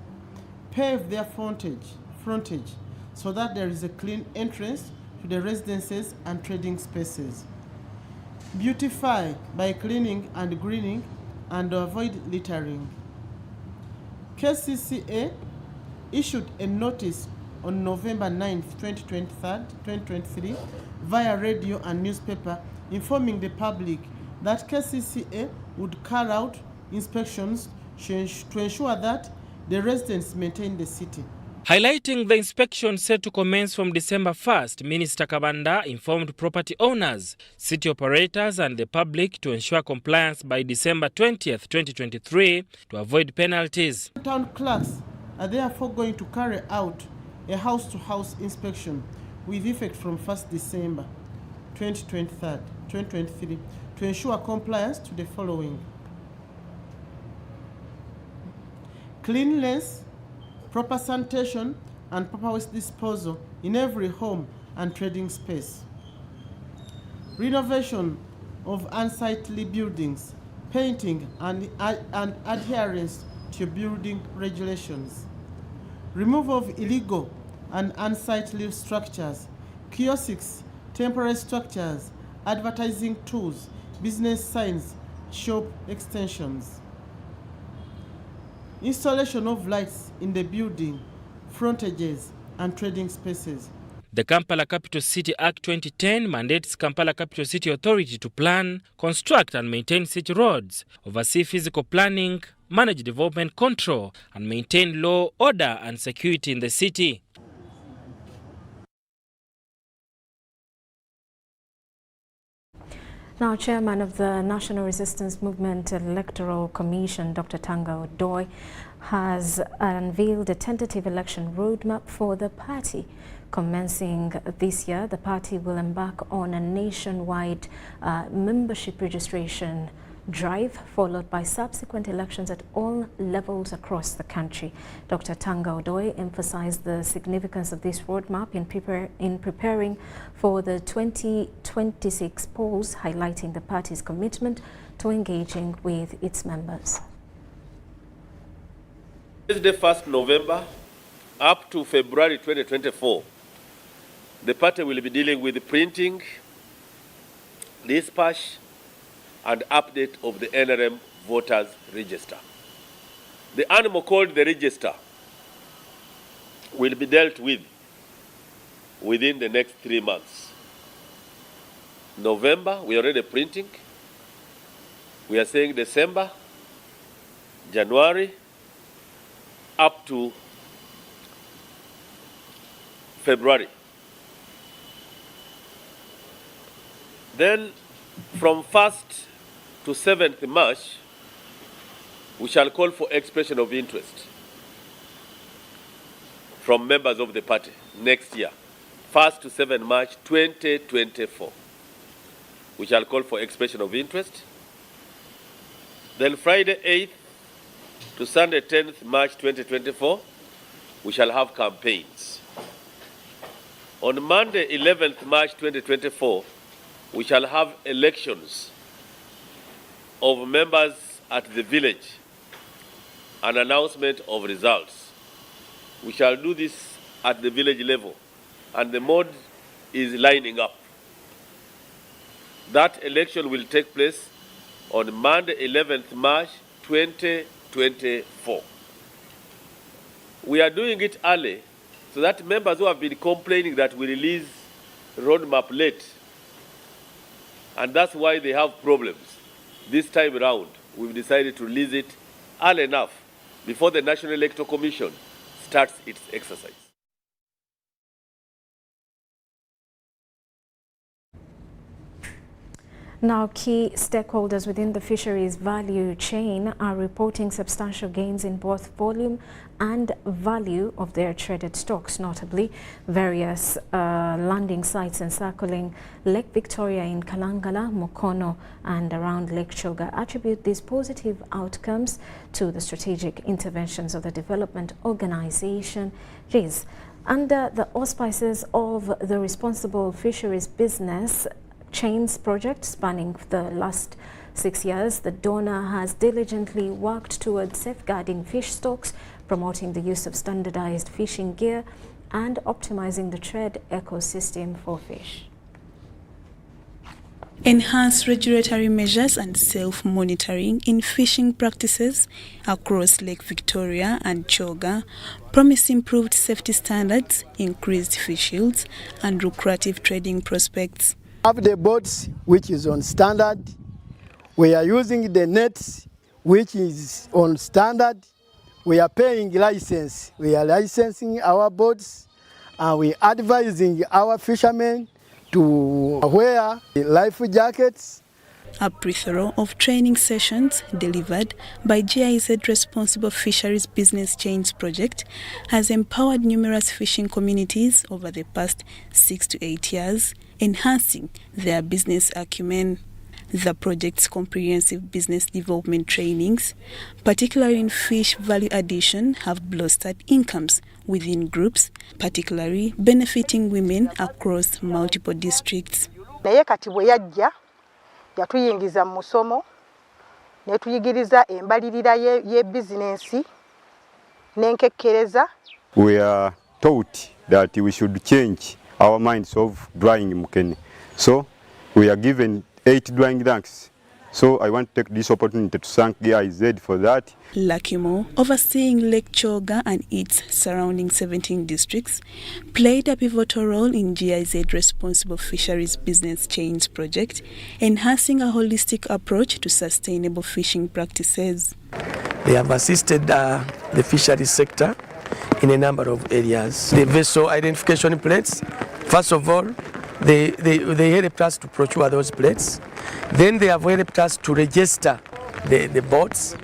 Pave their frontage so that there is a clean entrance to the residences and trading spaces. Beautify by cleaning and greening and avoid littering. KCCA issued a notice on November 9, 2023 via radio and newspaper informing the public that KCCA would carry out inspections to ensure that the residents maintain the city. Highlighting the inspection set to commence from December 1st, Minister Kabanda informed property owners, city operators and the public to ensure compliance by December 20th, 2023 to avoid penalties. Town clerks are therefore going to carry out a house-to-house inspection with effect from 1st December 2023 to ensure compliance to the following: cleanliness, proper sanitation and proper waste disposal in every home and trading space. Renovation of unsightly buildings, painting and adherence to building regulations. Removal of illegal and unsightly structures, kiosks, temporary structures, advertising tools, business signs, shop extensions. Installation of lights in the building, frontages and trading spaces. The Kampala Capital City Act 2010 mandates Kampala Capital City Authority to plan, construct and maintain city roads, oversee physical planning, manage development control and maintain law, order and security in the city. Now, Chairman of the National Resistance Movement Electoral Commission, Dr. Tanga Odoi, has unveiled a tentative election roadmap for the party. Commencing this year, the party will embark on a nationwide membership registration drive, followed by subsequent elections at all levels across the country. Dr. Tanga Odoi emphasized the significance of this roadmap in preparing for the 2026 polls, highlighting the party's commitment to engaging with its members. Wednesday, 1st November up to February 2024, the party will be dealing with the printing, dispatch, and update of the NRM voters register. The animal called the register will be dealt with within the next 3 months. November, we are already printing. We are saying December, January, up to February. Then from 1st to 7th March, we shall call for expression of interest from members of the party next year, 1st to 7th March 2024. We shall call for expression of interest. Then Friday 8th to Sunday 10th March 2024, we shall have campaigns. On Monday 11th March 2024, we shall have elections of members at the village, an announcement of results. We shall do this at the village level, and the mode is lining up. That election will take place on Monday 11th March 2024. We are doing it early so that members who have been complaining that we release road map late, and that's why they have problems. This time around, we've decided to release it early enough before the National Electoral Commission starts its exercise. Now, key stakeholders within the fisheries value chain are reporting substantial gains in both volume and value of their traded stocks. Notably, various landing sites encircling Lake Victoria in Kalangala, Mukono and around Lake Choga attribute these positive outcomes to the strategic interventions of the Development Organization, RIS. Under the auspices of the Responsible Fisheries Business Chains project spanning the last 6 years, the donor has diligently worked towards safeguarding fish stocks, promoting the use of standardized fishing gear, and optimizing the trade ecosystem for fish. Enhance regulatory measures and self-monitoring in fishing practices across Lake Victoria and Choga promise improved safety standards, increased fish yields, and lucrative trading prospects. Have the boats which is on standard. We are using the nets which is on standard. We are paying license. We are licensing our boats, and we are advising our fishermen to wear life jackets. A plethora of training sessions delivered by GIZ Responsible Fisheries Business Chains project has empowered numerous fishing communities over the past 6 to 8 years, enhancing their business acumen. The project's comprehensive business development trainings, particularly in fish value addition, have bolstered incomes within groups, particularly benefiting women across multiple districts. Yatuyingiza mu musomo netuyigiriza embalirira ye bizinensi n'enkekkereza. We are taught that we should change our minds of drying mukene. So we are given 8 drying tanks. So I want to take this opportunity to thank GIZ for that. Lakimo, overseeing Lake Choga and its surrounding 17 districts, played a pivotal role in GIZ Responsible Fisheries Business Chains project, enhancing a holistic approach to sustainable fishing practices. They have assisted the fisheries sector in a number of areas. The vessel identification plates, first of all, they helped us to procure those plates. Then they have helped us to register the boats.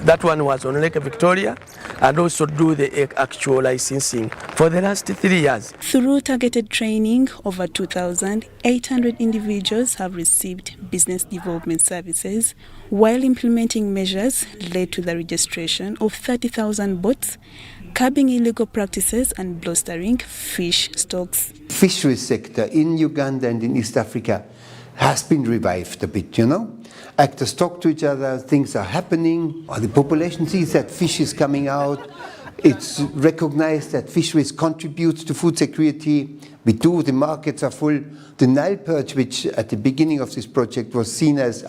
That one was on Lake Victoria, and also do the actual licensing for the last 3 years. Through targeted training, over 2,800 individuals have received business development services, while implementing measures led to the registration of 30,000 boats, curbing illegal practices and bolstering fish stocks. Fisheries sector in Uganda and in East Africa has been revived a bit, you know. Actors talk to each other, things are happening, or the population sees that fish is coming out. It's recognized that fisheries contributes to food security. We do, the markets are full. The Nile perch, which at the beginning of this project was seen as,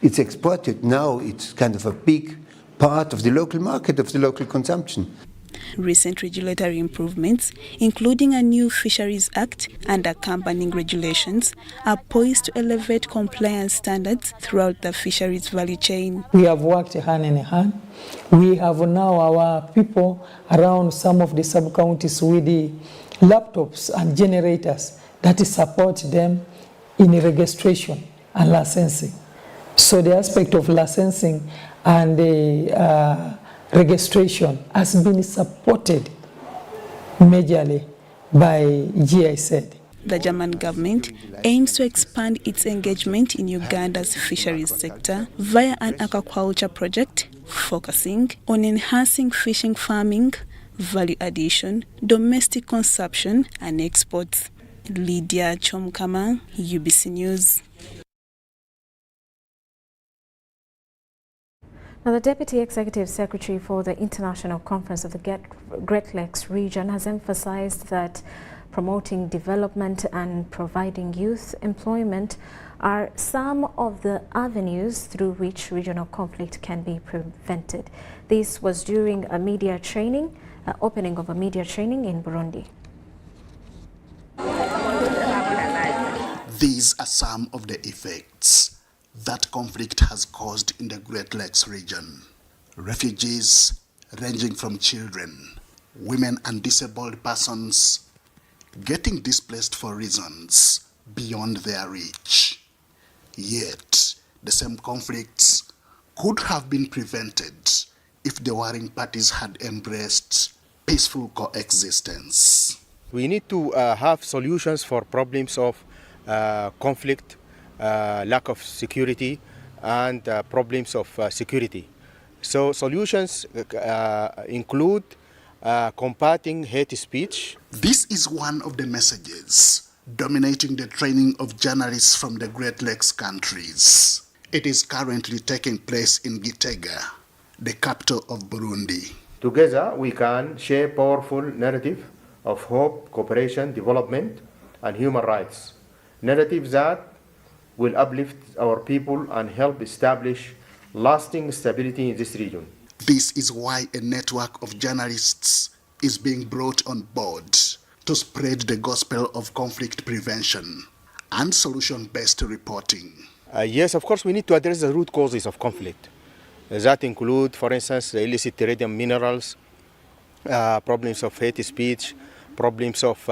it's exported, now it's kind of a big part of the local market, of the local consumption. Recent regulatory improvements, including a new Fisheries Act and accompanying regulations, are poised to elevate compliance standards throughout the fisheries value chain. We have worked hand in hand. We have now our people around some of the sub-counties with the laptops and generators that support them in registration and licensing. So the aspect of licensing and the registration has been supported majorly by GIZ. The German government aims to expand its engagement in Uganda's fisheries sector via an aquaculture project focusing on enhancing fishing farming, value addition, domestic consumption and exports. Lydia Chomkama, UBC News. Now, the Deputy Executive Secretary for the International Conference of the Great Lakes region has emphasized that promoting development and providing youth employment are some of the avenues through which regional conflict can be prevented. This was during a media training, opening of a media training in Burundi. These are some of the effects that conflict has caused in the Great Lakes region. Refugees ranging from children, women and disabled persons getting displaced for reasons beyond their reach. Yet, the same conflicts could have been prevented if the warring parties had embraced peaceful coexistence. We need to have solutions for problems of conflict, lack of security, and problems of security. So solutions include combating hate speech. This is one of the messages dominating the training of journalists from the Great Lakes countries. It is currently taking place in Gitega, the capital of Burundi. Together we can share powerful narrative of hope, cooperation, development, and human rights. Narratives that will uplift our people and help establish lasting stability in this region. This is why a network of journalists is being brought on board to spread the gospel of conflict prevention and solution-based reporting. Yes, of course, we need to address the root causes of conflict. That include, for instance, the illicit iridium minerals, problems of hate speech, problems of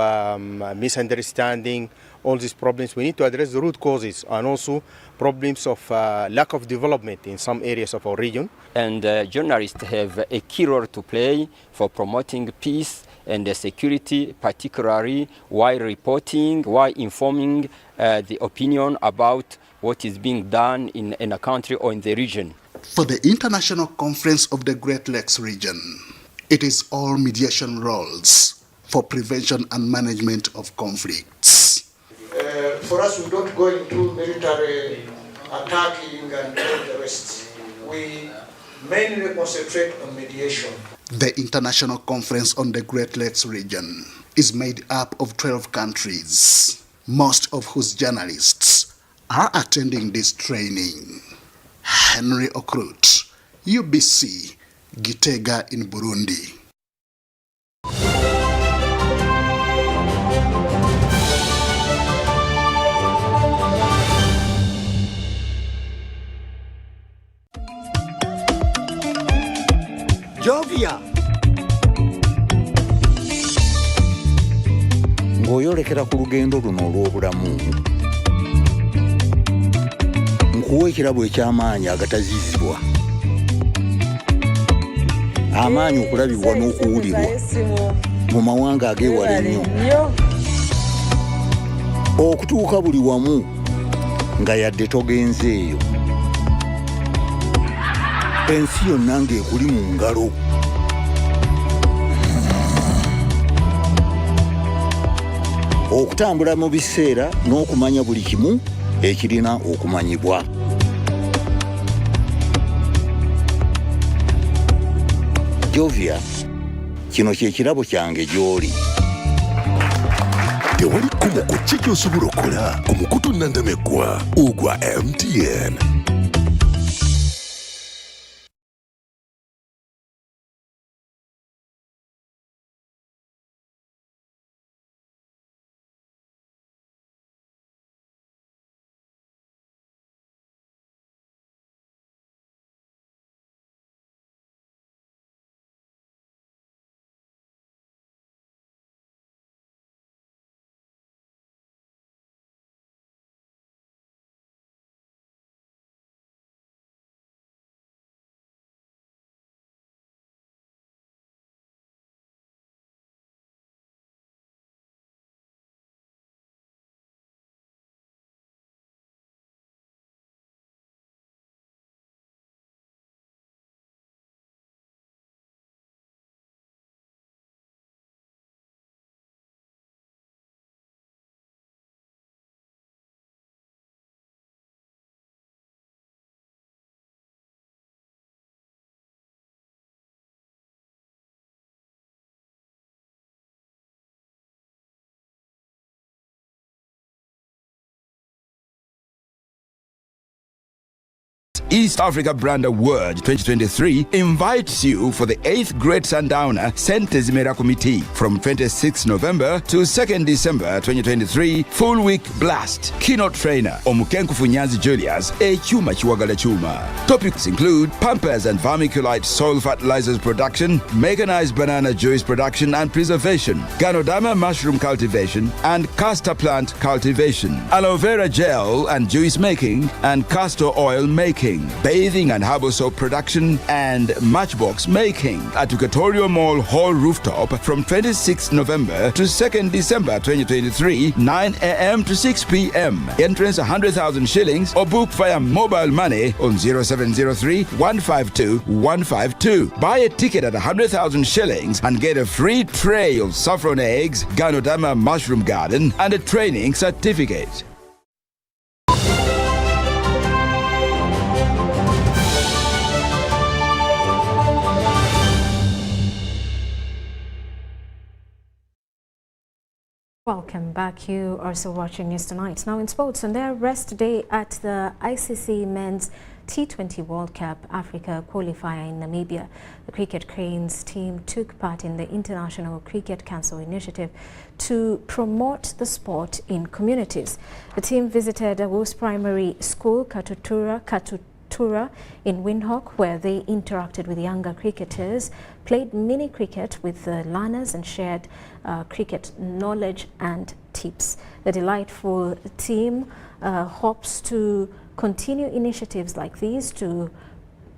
misunderstanding. All these problems, we need to address the root causes, and also problems of lack of development in some areas of our region. And journalists have a key role to play for promoting peace and security, particularly while reporting, while informing the opinion about what is being done in a country or in the region. For the International Conference of the Great Lakes region, it is all mediation roles for prevention and management of conflicts. For us, we don't go into military attacking and all the rest. We mainly concentrate on mediation. The International Conference on the Great Lakes region is made up of 12 countries, most of whose journalists are attending this training. Henry Okrut, UBC, Gitega in Burundi. Jovia ng'oyolekera ku lugendo luno olw'obulamu nkuwa ekirabo eky'amaanyi agatazizibwa, amaanyi okulabibwa n'okuwulirwa mu mawanga ag'ewala ennyo, okutuuka buli wamu nga yadde togenzeeyo, ensi yonna ng'ekuli mu ngalo. Okutambula mu biseera n'okumanya buli kimu ekirina okumanyibwa. Jovia, kino kye kirabo kyange gy'oli. Tewali kumoko ki ky'osobola okukola ku mukutu nnandameggwa ogwa MTN. East Africa Brand Award 2023 invites you for the 8th Great Sundowner Sentes Mera Committee from 26 November to 2nd December 2023 full week blast. Keynote trainer Omukenku Funyanzi Julius Chuma Chiwagala Chuma. Topics include Pampers and Vermiculite soil fertilizers production, mechanized banana juice production and preservation, Ganodama mushroom cultivation and castor plant cultivation, aloe vera gel and juice making and castor oil making, bathing and herbal soap production and matchbox making at Tutorial Mall Hall Rooftop from 26 November to 2nd December 2023, 9 a.m. to 6 p.m. Entrance 100,000 shillings or book via mobile money on 0703 152 152. Buy a ticket at 100,000 shillings and get a free tray of saffron eggs, Ganodama mushroom garden and a training certificate. Welcome back. You are still watching News Tonight. Now in sports, on their rest day at the ICC Men's T20 World Cup Africa qualifier in Namibia, the Cricket Cranes team took part in the International Cricket Council initiative to promote the sport in communities. The team visited a Wolves Primary School, Katumba in Windhoek, where they interacted with younger cricketers, played mini cricket with the learners and shared cricket knowledge and tips. The delightful team hopes to continue initiatives like these to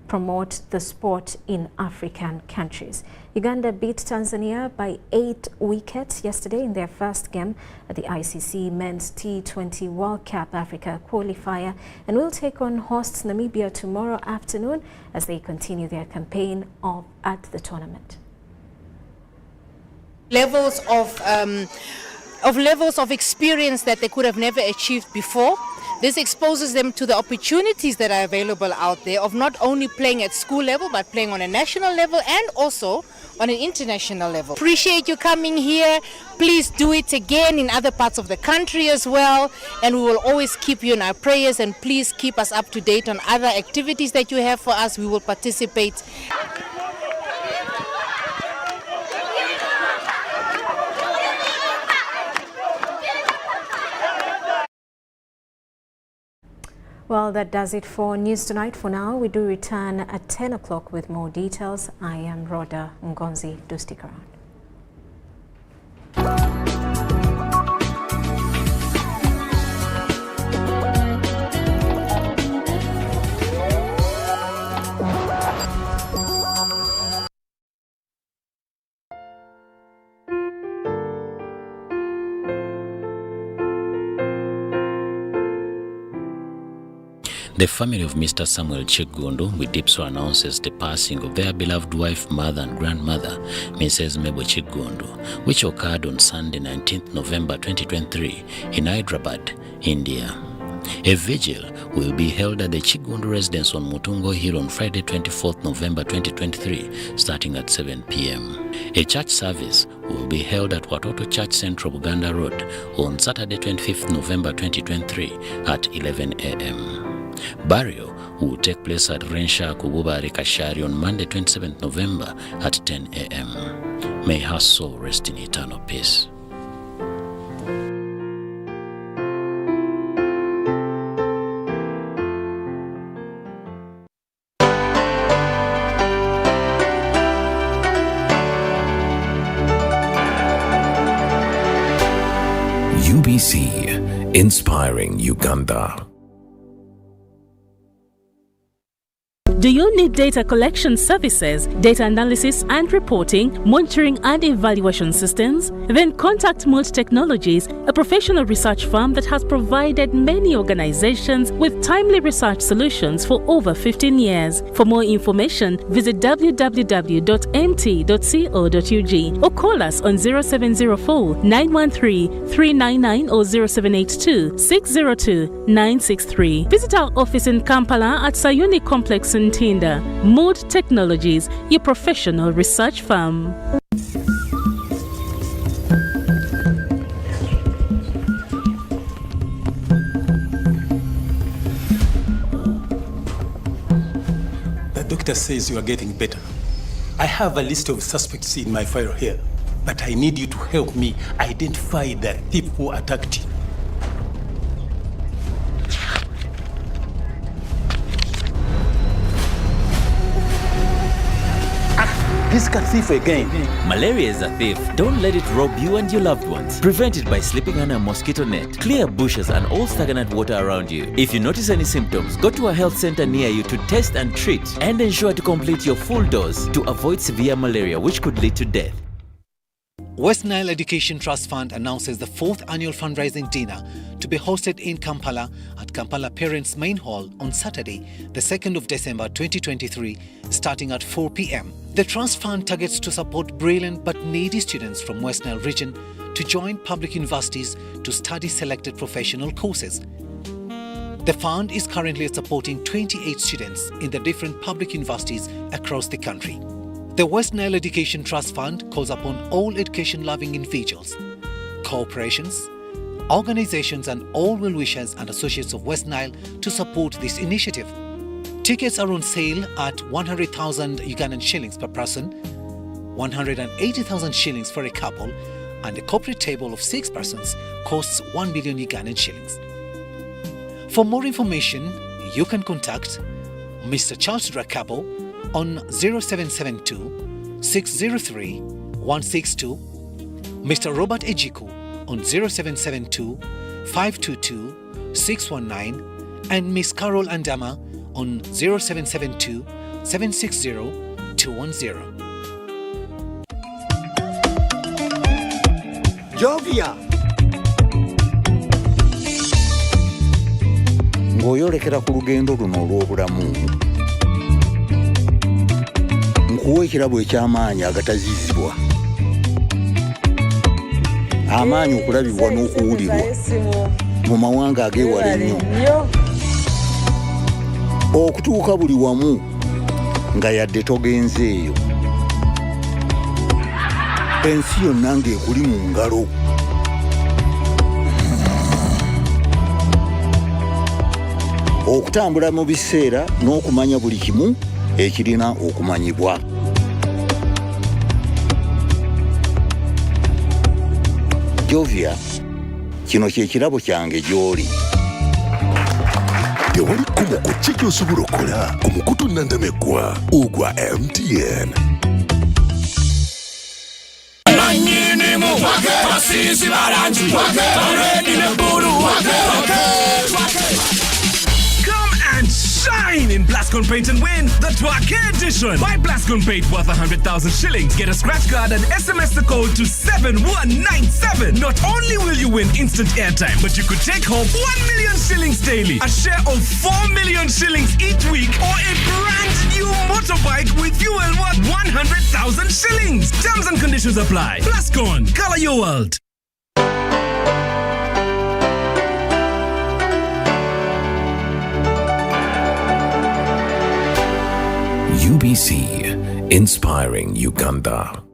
promote the sport in African countries. Uganda beat Tanzania by 8 wickets yesterday in their first game at the ICC Men's T20 World Cup Africa qualifier and will take on hosts Namibia tomorrow afternoon as they continue their campaign at the tournament. Levels of experience that they could have never achieved before. This exposes them to the opportunities that are available out there of not only playing at school level, but playing on a national level and also on an international level. Appreciate you coming here. Please do it again in other parts of the country as well. And we will always keep you in our prayers, and please keep us up to date on other activities that you have for us. We will participate. Well, that does it for News Tonight. For now, we do return at 10 o'clock with more details. I am Rhoda Ngonzi. Do stick around. The family of Mr. Samuel Chigundu with deep sorrow announces the passing of their beloved wife, mother and grandmother, Mrs. Mebo Chigundu, which occurred on Sunday 19th November 2023 in Hyderabad, India. A vigil will be held at the Chigundu residence on Mutungo Hill on Friday 24th November 2023 starting at 7 p.m. A church service will be held at Watoto Church Central Uganda Road on Saturday 25th November 2023 at 11 a.m. Burial will take place at Rensha Kububari Kashari on Monday 27th November at 10 a.m. May her soul rest in eternal peace. UBC, inspiring Uganda. Do you need data collection services, data analysis and reporting, monitoring and evaluation systems? Then contact Molt Technologies, a professional research firm that has provided many organizations with timely research solutions for over 15 years. For more information, visit www.mt.co.ug or call us on 0704 913 399 or 0782 602 963. Visit our office in Kampala at Sayuni Complex in Tinda. Mood Technologies, your professional research firm. The doctor says you are getting better. I have a list of suspects in my file here, but I need you to help me identify the thief who attacked you. This cat thief again. Malaria is a thief. Don't let it rob you and your loved ones. Prevent it by sleeping under a mosquito net. Clear bushes and all stagnant water around you. If you notice any symptoms, go to a health center near you to test and treat, and ensure to complete your full dose to avoid severe malaria, which could lead to death. West Nile Education Trust Fund announces the 4th annual fundraising dinner to be hosted in Kampala at Kampala Parents Main Hall on Saturday, the 2nd of December 2023, starting at 4 p.m. The Trust Fund targets to support brilliant but needy students from West Nile region to join public universities to study selected professional courses. The fund is currently supporting 28 students in the different public universities across the country. The West Nile Education Trust Fund calls upon all education-loving individuals, corporations, organizations and all well-wishers and associates of West Nile to support this initiative. Tickets are on sale at 100,000 Ugandan shillings per person, 180,000 shillings for a couple, and a corporate table of 6 persons costs 1 million Ugandan shillings. For more information, you can contact Mr. Charles Rakabo on 0772 603 162, Mr. Robert Ejiku on 0772 522 619, and Ms. Carol Andama on 0772 760 210. Jovia ng'oyolekera ku lugendo luno olw'obulamu nkuwa ekirabo eky'amaanyi agatazizibwa, amaanyi okulabibwa n'okuwulirwa mu mawanga ageewala ennyo, okutuuka buli wamu nga yadde togenzeeyo, ensi yonna ng'ekuli mu ngalo. Okutambula mu biseera n'okumanya buli kimu ekirina okumanyibwa. Jovia, kino kye kirabo kyange gy'oli. Tewali kkubo ku ki ky'osobola okukola ku mukutu nnandameggwa ogwa MTN. And shine in Blascon Paint and win the Twake edition. Buy Blascon Paint worth 100,000 shillings. Get a scratch card and SMS the code to 7197. Not only will you win instant airtime, but you could take home 1 million shillings daily, a share of 4 million shillings each week, or a brand new motorbike with fuel worth 100,000 shillings. Terms and conditions apply. Blascon, color your world. UBC, inspiring Uganda.